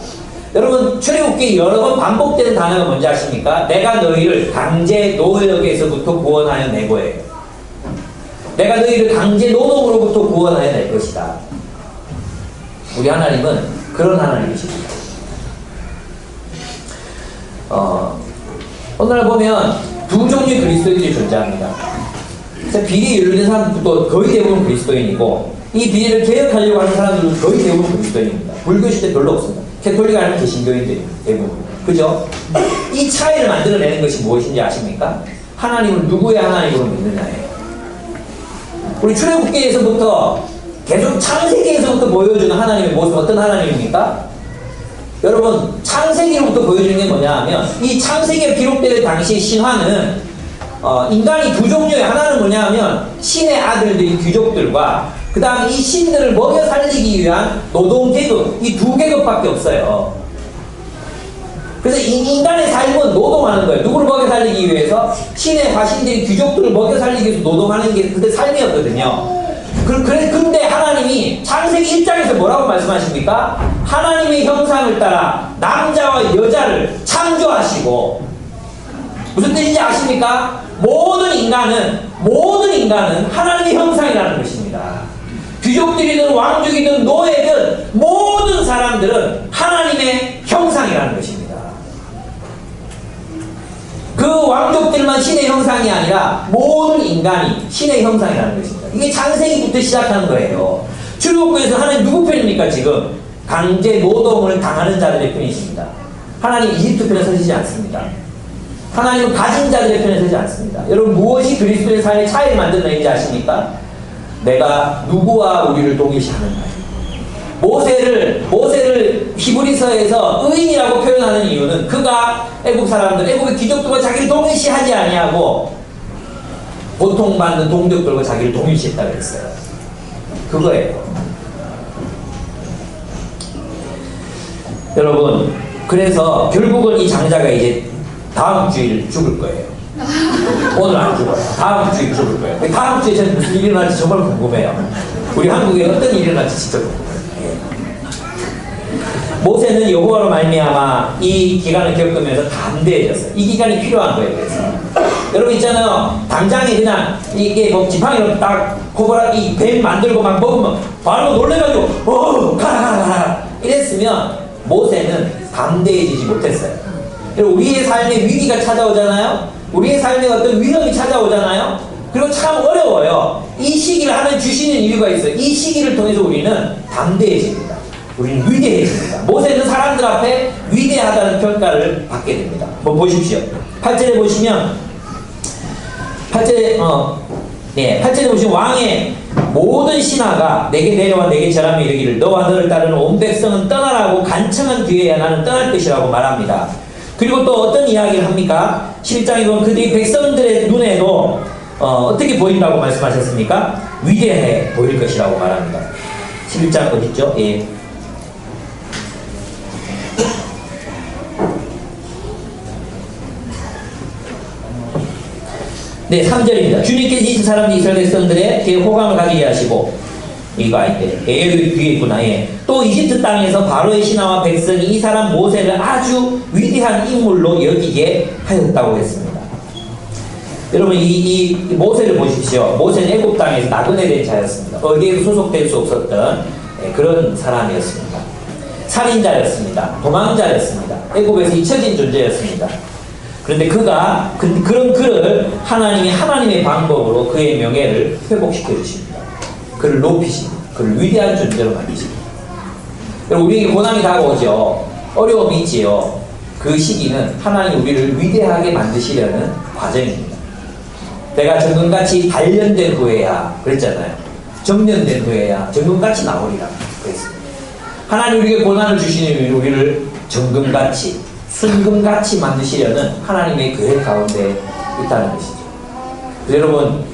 여러분, 출애굽기 여러 번 반복되는 단어가 뭔지 아십니까? 내가 너희를 강제 노역에서부터 구원하여 낼 거예요. 내가 너희를 강제 노동으로부터 구원하여 낼 것이다. 우리 하나님은 그런 하나님이십니다. 오늘 보면 두 종류의 그리스도인들이 존재합니다. 비리에 연루된 사람들도 거의 대부분 그리스도인이고, 이 비리를 개혁하려고 하는 사람들은 거의 대부분 그리스도인입니다. 불교시대 별로 없습니다. 캐톨릭 아니면 개신교인들입니다. 대부분. 그죠? 이 차이를 만들어내는 것이 무엇인지 아십니까? 하나님을 누구의 하나님으로 믿느냐예요. 우리 출애굽기에서부터 계속 창세기에서부터 보여주는 하나님의 모습, 어떤 하나님입니까? 여러분, 창세기로부터 보여주는 게 뭐냐 하면, 이 창세기에 기록될 당시 신화는 인간이 두 종류의, 하나는 뭐냐 하면 신의 아들들인 귀족들과 그 다음 이 신들을 먹여 살리기 위한 노동계급, 이 두 계급밖에 없어요. 그래서 인간의 삶은 노동하는 거예요. 누구를 먹여 살리기 위해서? 신의 화신들이 귀족들을 먹여 살리기 위해서 노동하는 게 그때 삶이었거든요. 근데 하나님이 창세기 1장에서 뭐라고 말씀하십니까? 하나님의 형상을 따라 남자와 여자를 창조하시고, 무슨 뜻인지 아십니까? 모든 인간은 하나님의 형상이라는 것입니다. 귀족들이든 왕족이든 노예든 모든 사람들은 하나님의 형상이라는 것입니다. 그 왕족들만 신의 형상이 아니라 모든 인간이 신의 형상이라는 것입니다. 이게 창세기부터 시작하는 거예요. 출애굽기에서 하나님 누구 편입니까? 지금 강제 노동을 당하는 자들의 편이십니다. 하나님 이집트 편에 서시지 않습니다. 하나님은 가진 자들의 편에 서지 않습니다. 여러분, 무엇이 그리스도의 삶의 차이를 만들어내는지 아십니까? 내가 누구와 우리를 동일시하는가? 모세를 히브리서에서 의인이라고 표현하는 이유는 그가 애굽 사람들, 애굽의 귀족들과 자기를 동일시하지 아니하고 고통받는 동족들과 자기를 동일시했다고 했어요. 그거예요. 여러분, 그래서 결국은 이 장자가 이제 다음 주일 죽을 거예요. 오늘 안 죽어요. 다음 주에 죽을 거예요. 다음 주에 저는 무슨 일이 일어날지 정말 궁금해요. 우리 한국에 어떤 일이 일어날지 진짜 궁금해요. 모세는 여호와로 말미암아 이 기간을 겪으면서 담대해졌어요. 이 기간이 필요한 거예요. 그래서 여러분 있잖아요. 당장에 그냥 이게 뭐 지팡이로 딱 코보라 이 뱀 만들고 막 먹으면 바로 놀래가지고 가라 이랬으면 모세는 담대해지지 못했어요. 우리의 삶에 위기가 찾아오잖아요. 우리의 삶에 어떤 위험이 찾아오잖아요. 그리고 참 어려워요. 이 시기를 하나님 주시는 이유가 있어요. 이 시기를 통해서 우리는 담대해집니다. 우리는 위대해집니다. 모세는 사람들 앞에 위대하다는 평가를 받게 됩니다. 뭐 보십시오. 8절에 보시면 8절에 보시면 왕의 모든 신하가 내게 내려와 내게 절하며 이르기를 너와 너를 따르는 온 백성은 떠나라고 간청한 뒤에야 나는 떠날 것이라고 말합니다. 그리고 또 어떤 이야기를 합니까? 11장에 보면 그들이 백성들의 눈에도 어떻게 보인다고 말씀하셨습니까? 위대해 보일 것이라고 말합니다. 11장 어딨죠? 예. 네, 3절입니다. 주님께서 이 사람들 이스라엘 백성들에게 호감을 가지게 하시고 이거 아닌데 여기 뒤에 있구나. 예. 또 이집트 땅에서 바로의 신하와 백성이 이 사람 모세를 아주 위대한 인물로 여기게 하였다고 했습니다. 여러분 이 모세를 보십시오. 모세는 애굽 땅에서 나그네된 자였습니다. 어디에도 소속될 수 없었던 그런 사람이었습니다. 살인자였습니다. 도망자였습니다. 애굽에서 잊혀진 존재였습니다. 그런데 그가 그런 그를 하나님이 하나님의 방법으로 그의 명예를 회복시켜 주십니다. 그를 높이십니다. 그를 위대한 존재로 만드십니다. 우리에게 고난이 다가오죠. 어려움이 있지요. 그 시기는 하나님 우리를 위대하게 만드시려는 과정입니다. 내가 정금같이 단련된 후에야 그랬잖아요. 정련된 후에야 정금같이 나오리라 그랬습니다. 하나님 우리에게 고난을 주시는 이유는 우리를 정금같이 순금같이 만드시려는 하나님의 계획 가운데 있다는 것이죠. 여러분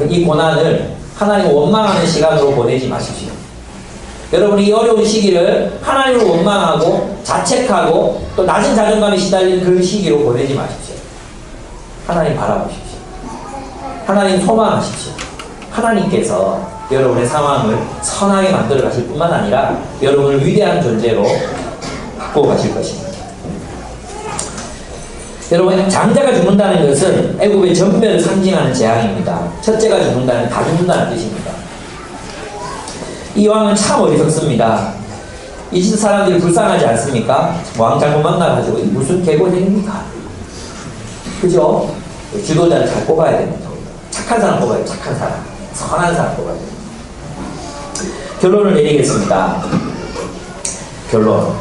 이 고난을 하나님을 원망하는 시간으로 보내지 마십시오. 여러분 이 어려운 시기를 하나님을 원망하고 자책하고 또 낮은 자존감에 시달리는 그런 시기로 보내지 마십시오. 하나님 바라보십시오. 하나님 소망하십시오. 하나님께서 여러분의 상황을 선하게 만들어 가실 뿐만 아니라 여러분을 위대한 존재로 바꾸어 가실 것입니다. 여러분 장자가 죽는다는 것은 애굽의 전멸을 상징하는 재앙입니다. 첫째가 죽는다는 다 죽는다는 뜻입니다. 이 왕은 참 어리석습니다. 이집트 사람들이 불쌍하지 않습니까? 왕 잘못 만나가지고 무슨 개고생입니까? 그죠? 지도자를 잘 뽑아야 됩니다. 착한 사람 뽑아야 돼요. 착한 사람. 선한 사람 뽑아야 돼요. 결론을 내리겠습니다. 결론.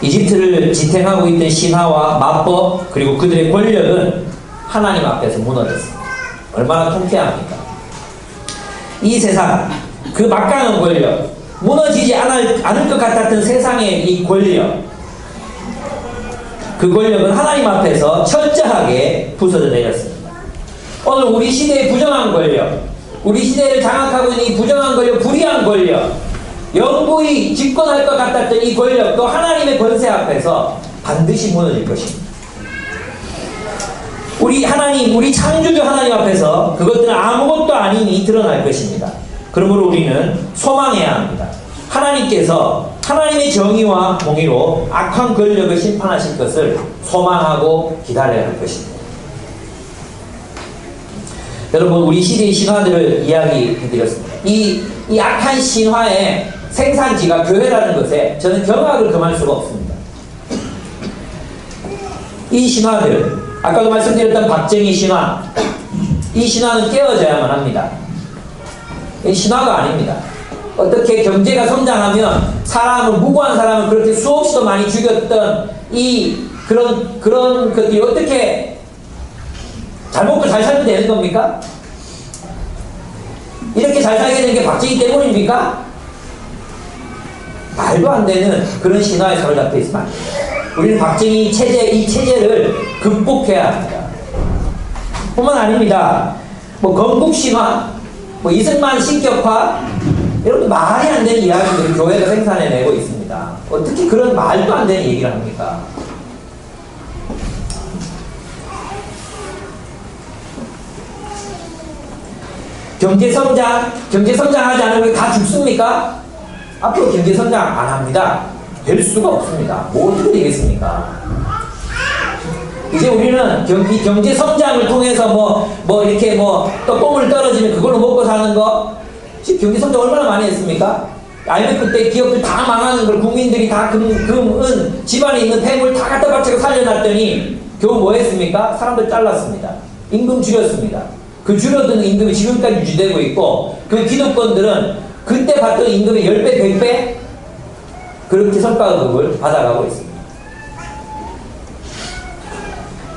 이집트를 지탱하고 있던 신화와 마법 그리고 그들의 권력은 하나님 앞에서 무너졌습니다. 얼마나 통쾌합니까? 이 세상 그 막강한 권력 무너지지 않을 것 같았던 세상의 이 권력 그 권력은 하나님 앞에서 철저하게 부서져 내렸습니다. 오늘 우리 시대의 부정한 권력 우리 시대를 장악하고 있는 이 부정한 권력 불의한 권력 영구히 집권할 것 같았던 이 권력도 하나님의 권세 앞에서 반드시 무너질 것입니다. 우리 하나님, 우리 창조주 하나님 앞에서 그것들은 아무것도 아님이 드러날 것입니다. 그러므로 우리는 소망해야 합니다. 하나님께서 하나님의 정의와 공의로 악한 권력을 심판하실 것을 소망하고 기다려야 할 것입니다. 여러분 우리 시대의 신화들을 이야기해드렸습니다. 이 악한 신화의 생산지가 교회라는 것에 저는 경악을 금할 수가 없습니다. 이 신화들 아까도 말씀드렸던 박정희 신화 이 신화는 깨어져야만 합니다. 이 신화가 아닙니다. 어떻게 경제가 성장하면 사람을 무고한 사람을 그렇게 수없이도 많이 죽였던 그런 것들이 어떻게 잘 먹고 잘 살면 되는 겁니까? 이렇게 잘 살게 된 게 박정희 때문입니까? 말도 안 되는 그런 신화에 사로잡혀 있으면 안 됩니다. 우리는 박정희 체제, 이 체제를 극복해야 합니다. 뿐만 아닙니다. 뭐 건국 신화, 뭐 이승만 신격화, 이런 말이 안 되는 이야기들을 교회가 생산해내고 있습니다. 어떻게 그런 말도 안 되는 얘기를 합니까? 경제성장하지 않으면 다 죽습니까? 앞으로 경제성장 안 합니다. 될 수가 없습니다. 뭐 어떻게 되겠습니까? 이제 우리는 경제성장을 통해서 이렇게 떡고물 떨어지면 그걸로 먹고 사는 거, 지금 경제성장 얼마나 많이 했습니까? IMF 때 기업들 다 망하는 걸 국민들이 다 은, 집안에 있는 폐물 다 갖다 바치고 살려놨더니 겨우 뭐 했습니까? 사람들 잘랐습니다. 임금 줄였습니다. 그 줄어드는 임금이 지금까지 유지되고 있고, 그 기득권들은 그때 받던 임금의 10배, 100배 그렇게 성과급을 받아가고 있습니다.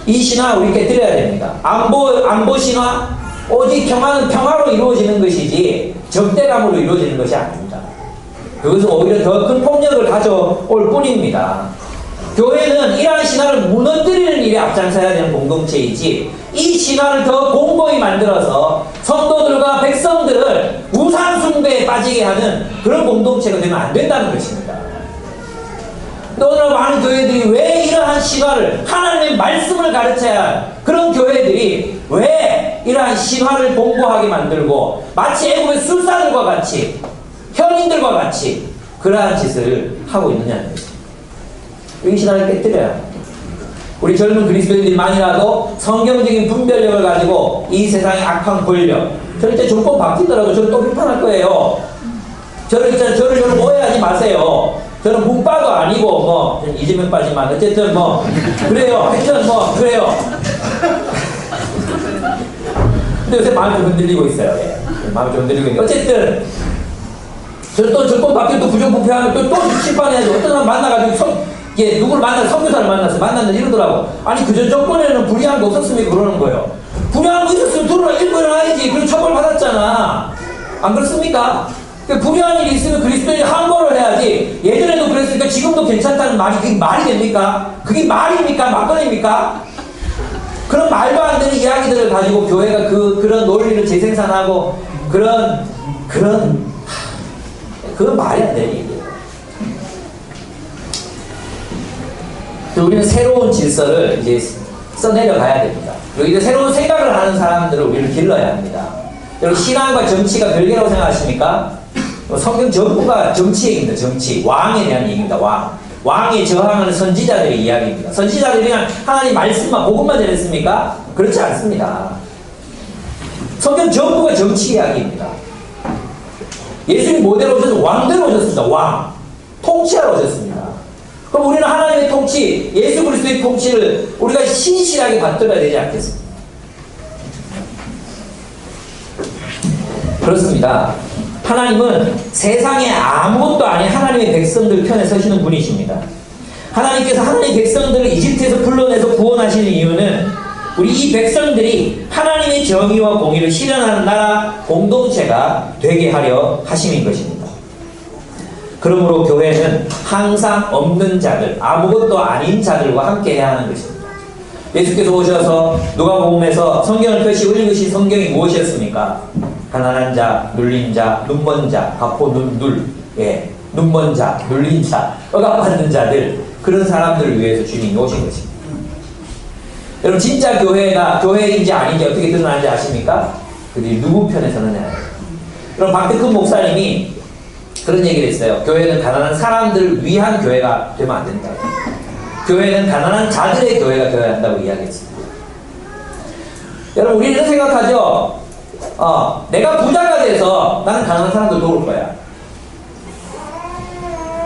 이 신화 우리 깨뜨려야 됩니다. 안보 신화, 오직 평화는 평화로 이루어지는 것이지 적대감으로 이루어지는 것이 아닙니다. 그것은 오히려 더 큰 폭력을 가져올 뿐입니다. 교회는 이러한 신화를 무너뜨리는 일에 앞장서야 되는 공동체이지, 이 신화를 더 공고히 만들어서 성도들과 백성들을 우상 숭배에 빠지게 하는 그런 공동체가 되면 안 된다는 것입니다. 또 오늘 많은 교회들이 왜 이러한 신화를, 하나님의 말씀을 가르쳐야 할 그런 교회들이 왜 이러한 신화를 공고하게 만들고 마치 애국의 술사들과 같이, 현인들과 같이 그러한 짓을 하고 있느냐는 것입니다. 이 신화를 깨뜨려야 합니다. 우리 젊은 그리스도인들만이라도 성경적인 분별력을 가지고 이 세상의 악한 권력, 저는 이제 정권 바뀌더라도 저는 또 비판할 거예요. 저를 오해하지 마세요. 저는 문바도 아니고 저는 이재명빠지만 어쨌든 그래요. 하여튼 그래요. 근데 요새 마음이 좀 흔들리고 있어요. 예. 마음이 좀 흔들리고 있는데 어쨌든 저는 또 정권 바뀌고 또 부정부패하면 또 심판해야죠. 어떤 사람 만나가지고 누구를 만나서 선교사를 만났는데 이러더라고. 아니 그전 정권에는 불의한 거 없었습니까? 그러는 거예요. 불의한 거 있었으면 읽고 일어나야지. 그리고 처벌받았잖아. 안 그렇습니까? 불의한 일이 있으면 그리스도인이 항거를 해야지. 예전에도 그랬으니까 지금도 괜찮다는 말이 그게 말이 됩니까? 그게 말입니까? 막걸리입니까? 그런 말도 안 되는 이야기들을 가지고 교회가 그런 논리를 재생산하고 그건 말이 안 되는 얘기예요. 우리는 새로운 질서를 이제 써내려 가야 됩니다. 그리고 이제 새로운 생각을 하는 사람들을 우리를 길러야 합니다. 여러분, 신앙과 정치가 별개라고 생각하십니까? 성경 전부가 정치 얘기입니다. 정치. 왕에 대한 얘기입니다. 왕에 저항하는 선지자들의 이야기입니다. 선지자들이 그냥 하나님 말씀만, 복음만 전했습니까? 그렇지 않습니다. 성경 전부가 정치 이야기입니다. 예수님 모델로 오셔서 왕대로 오셨습니다. 왕. 통치하러 오셨습니다. 그럼 우리는 하나님의 통치, 예수 그리스도의 통치를 우리가 신실하게 받들어야 되지 않겠습니까? 그렇습니다. 하나님은 세상에 아무것도 아닌 하나님의 백성들 편에 서시는 분이십니다. 하나님께서 하나님의 백성들을 이집트에서 불러내서 구원하시는 이유는 우리 이 백성들이 하나님의 정의와 공의를 실현하는 나라 공동체가 되게 하려 하심인 것입니다. 그러므로 교회는 항상 없는 자들, 아무것도 아닌 자들과 함께 해야 하는 것입니다. 예수께서 오셔서 누가복음에서 성경을 펴시고 읽으신 성경이 무엇이었습니까? 가난한 자, 눌린 자, 눈먼 자, 바포 눈먼 자, 눌린 자, 억압받는 자들, 그런 사람들을 위해서 주님이 오신 것입니다. 여러분, 진짜 교회가 교회인지 아닌지 어떻게 드러나는지 아십니까? 그들이 누구 편에 서느냐. 그럼 박대근 목사님이 그런 얘기를 했어요. 교회는 가난한 사람들을 위한 교회가 되면 안 된다. 교회는 가난한 자들의 교회가 되어야 한다고 이야기했습니다. 여러분, 우리 이런 생각하죠? 내가 부자가 돼서 나는 가난한 사람들 도울 거야.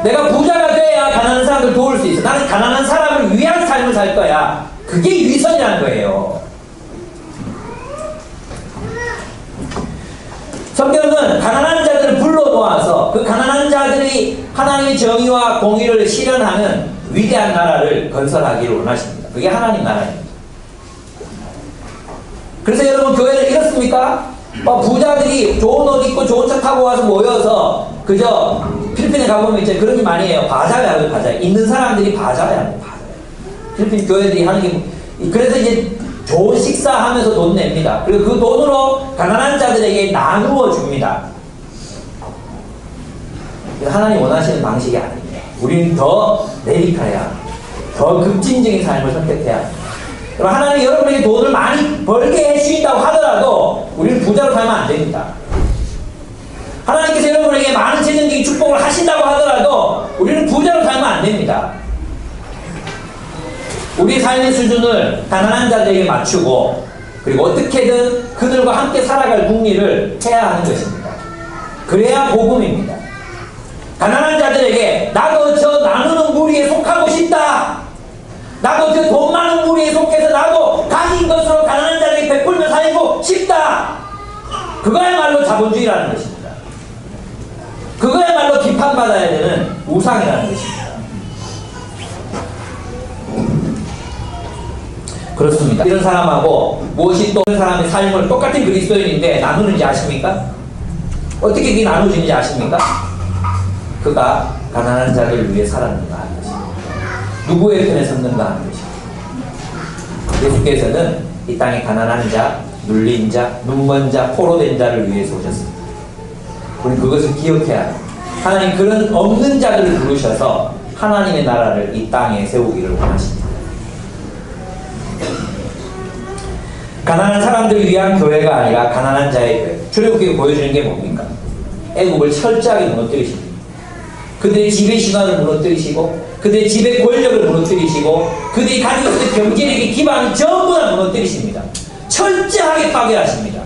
내가 부자가 돼야 가난한 사람들 도울 수 있어. 나는 가난한 사람을 위한 삶을 살 거야. 그게 위선이라는 거예요. 성경은 가난한 자들을 불러 모아서 그 가난한 자들이 하나님의 정의와 공의를 실현하는 위대한 나라를 건설하기를 원하십니다. 그게 하나님 나라입니다. 그래서 여러분, 교회를 이렇습니까? 부자들이 좋은 옷 입고 좋은 차 타고 와서 모여서 그저 필리핀에 가보면 이제 그런 일 많이 해요. 바자야, 바자. 있는 사람들이 바자야, 바자. 필리핀 교회들이 하는 게 그래서 이제 좋은 식사하면서 돈 냅니다. 그리고 그 돈으로 가난한 자들에게 나누어 줍니다. 하나님 원하시는 방식이 아닙니다. 우리는 더 레디칼해야, 더 급진적인 삶을 선택해야 합니다. 하나님이 여러분에게 돈을 많이 벌게 해주신다고 하더라도 우리는 부자로 살면 안 됩니다. 하나님께서 여러분에게 많은 재정적인 축복을 하신다고 하더라도 우리는 부자로 살면 안 됩니다. 우리의 삶의 수준을 가난한 자들에게 맞추고 그리고 어떻게든 그들과 함께 살아갈 궁리를 해야 하는 것입니다. 그래야 복음입니다. 가난한 자들에게 나도 저 나누는 무리에 속하고 싶다. 나도 그 돈 많은 무리에 속해서 나도 가진 것으로 가난한 자에게 베풀며 살고 싶다. 그거야말로 자본주의라는 것입니다. 그거야말로 비판받아야 되는 우상이라는 것입니다. 그렇습니다. 이런 사람하고 무엇이 또 다른 사람의 삶을 똑같은 그리스도인인데 나누는지 아십니까? 어떻게 그게 나누어지는지 아십니까? 그가 가난한 자를 위해 살았는가 하는 것입니다. 누구의 편에 섰는가 하는 것입니다. 예수께서는 이 땅에 가난한 자, 눌린 자, 눈먼 자, 포로된 자를 위해서 오셨습니다. 우리는 그것을 기억해야 합니다. 하나님 그런 없는 자들을 부르셔서 하나님의 나라를 이 땅에 세우기를 원하십니다. 가난한 사람들을 위한 교회가 아니라 가난한 자의 교회. 출애굽기가 보여주는 게 뭡니까? 애국을 철저하게 무너뜨리십니다. 그들의 지배 신화를 무너뜨리시고 그들의 지배 권력을 무너뜨리시고 그들이 가지고 있는 경제력의 기반을 전부 다 무너뜨리십니다. 철저하게 파괴하십니다.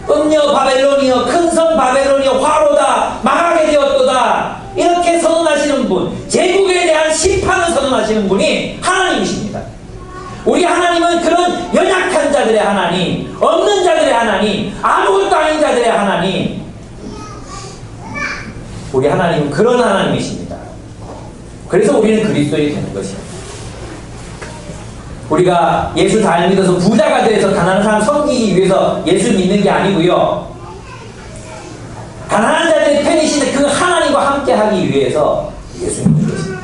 음녀 바벨론이여 큰 성 바벨론이여 화로다 망하게 되었도다 이렇게 선언하시는 분, 제국에 대한 심판을 선언하시는 분이 하나님이십니다. 우리 하나님은 그런 연약한 자들의 하나님, 없는 자들의 하나님, 아무것도 아닌 자들의 하나님, 우리 하나님은 그런 하나님이십니다. 그래서 우리는 그리스도인이 되는 것입니다. 우리가 예수 잘 믿어서 부자가 돼서 가난한 사람 섬기기 위해서 예수 믿는 게 아니고요. 가난한 자들의 편이신데 그 하나님과 함께 하기 위해서 예수 믿는 것입니다.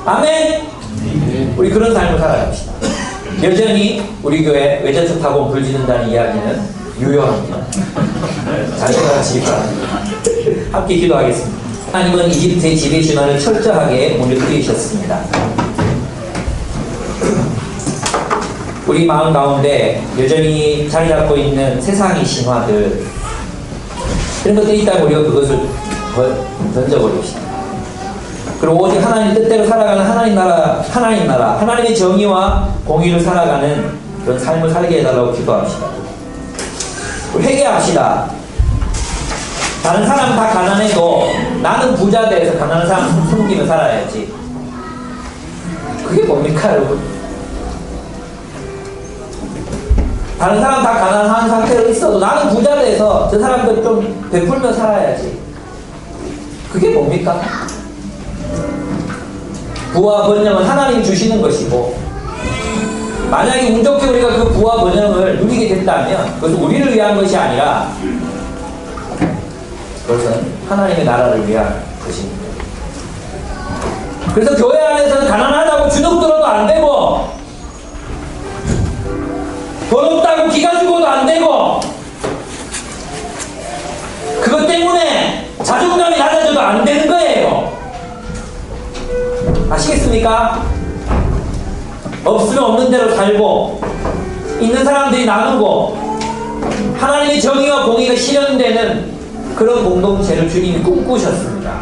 아멘. 우리 그런 삶을 살아갑시다. 여전히 우리 교회 외제차 타고 불 지른다는 이야기는 유효합니다. 잘 생각하시기 바랍니다. 함께 기도하겠습니다. 하나님은 이집트의 지배 신화를 철저하게 무너뜨리셨습니다. 우리 마음 가운데 여전히 자리 잡고 있는 세상의 신화들 이런 것들이 있다면 우리가 그것을 던져버립시다. 그리고 오직 하나님 뜻대로 살아가는 하나님 나라, 하나님의 정의와 공의를 살아가는 그런 삶을 살게 해달라고 기도합시다. 우리 회개합시다. 다른 사람 다 가난해도 나는 부자 돼서 가난한 사람 숨기며 살아야지. 그게 뭡니까, 여러분? 다른 사람 다 가난한 상태로 있어도 나는 부자 돼서 저 사람들 좀 베풀며 살아야지. 그게 뭡니까? 부와 번영은 하나님 주시는 것이고 만약에 운 좋게 우리가 그 부와 번영을 누리게 된다면 그것은 우리를 위한 것이 아니라 그것은 하나님의 나라를 위한 것입니다. 그래서 교회 안에서는 가난하다고 주눅 들어도 안 되고 돈 없다고 기가 죽어도 안 되고 그것 때문에 자존감이 낮아져도 안 되는 거예요. 아시겠습니까? 없으면 없는 대로 살고 있는 사람들이 나누고 하나님의 정의와 공의가 실현되는 그런 공동체를 주님이 꿈꾸셨습니다.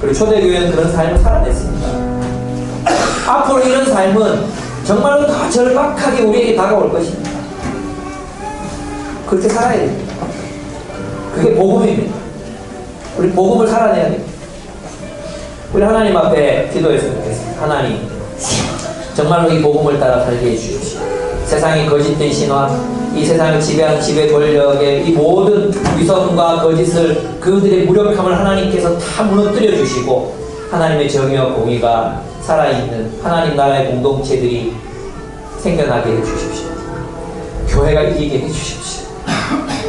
그리고 초대교회는 그런 삶을 살아냈습니다. 앞으로 이런 삶은 정말로 더 절박하게 우리에게 다가올 것입니다. 그렇게 살아야 됩니다. 그게 복음입니다. 우리 복음을 살아내야 됩니다. 우리 하나님 앞에 기도했으면 좋겠습니다. 하나님, 정말로 이 복음을 따라 살게 해주십시오. 세상의 거짓된 신화, 이 세상을 지배하는 지배 권력의 이 모든 위선과 거짓을 그들의 무력함을 하나님께서 다 무너뜨려 주시고 하나님의 정의와 공의가 살아있는 하나님 나라의 공동체들이 생겨나게 해주십시오. 교회가 이기게 해주십시오.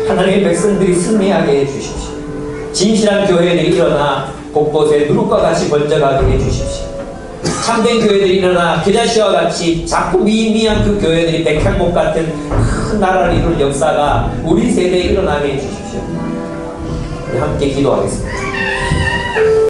하나님의 백성들이 승리하게 해주십시오. 진실한 교회들이 일어나 곳곳에 누룩과 같이 번져가게 해주십시오. 참된 교회들이 일어나 겨자씨와 같이 자꾸 미미한 그 교회들이 백향목 같은 큰 나라를 이룰 역사가 우리 세대에 일어나게 해주십시오. 함께 기도하겠습니다.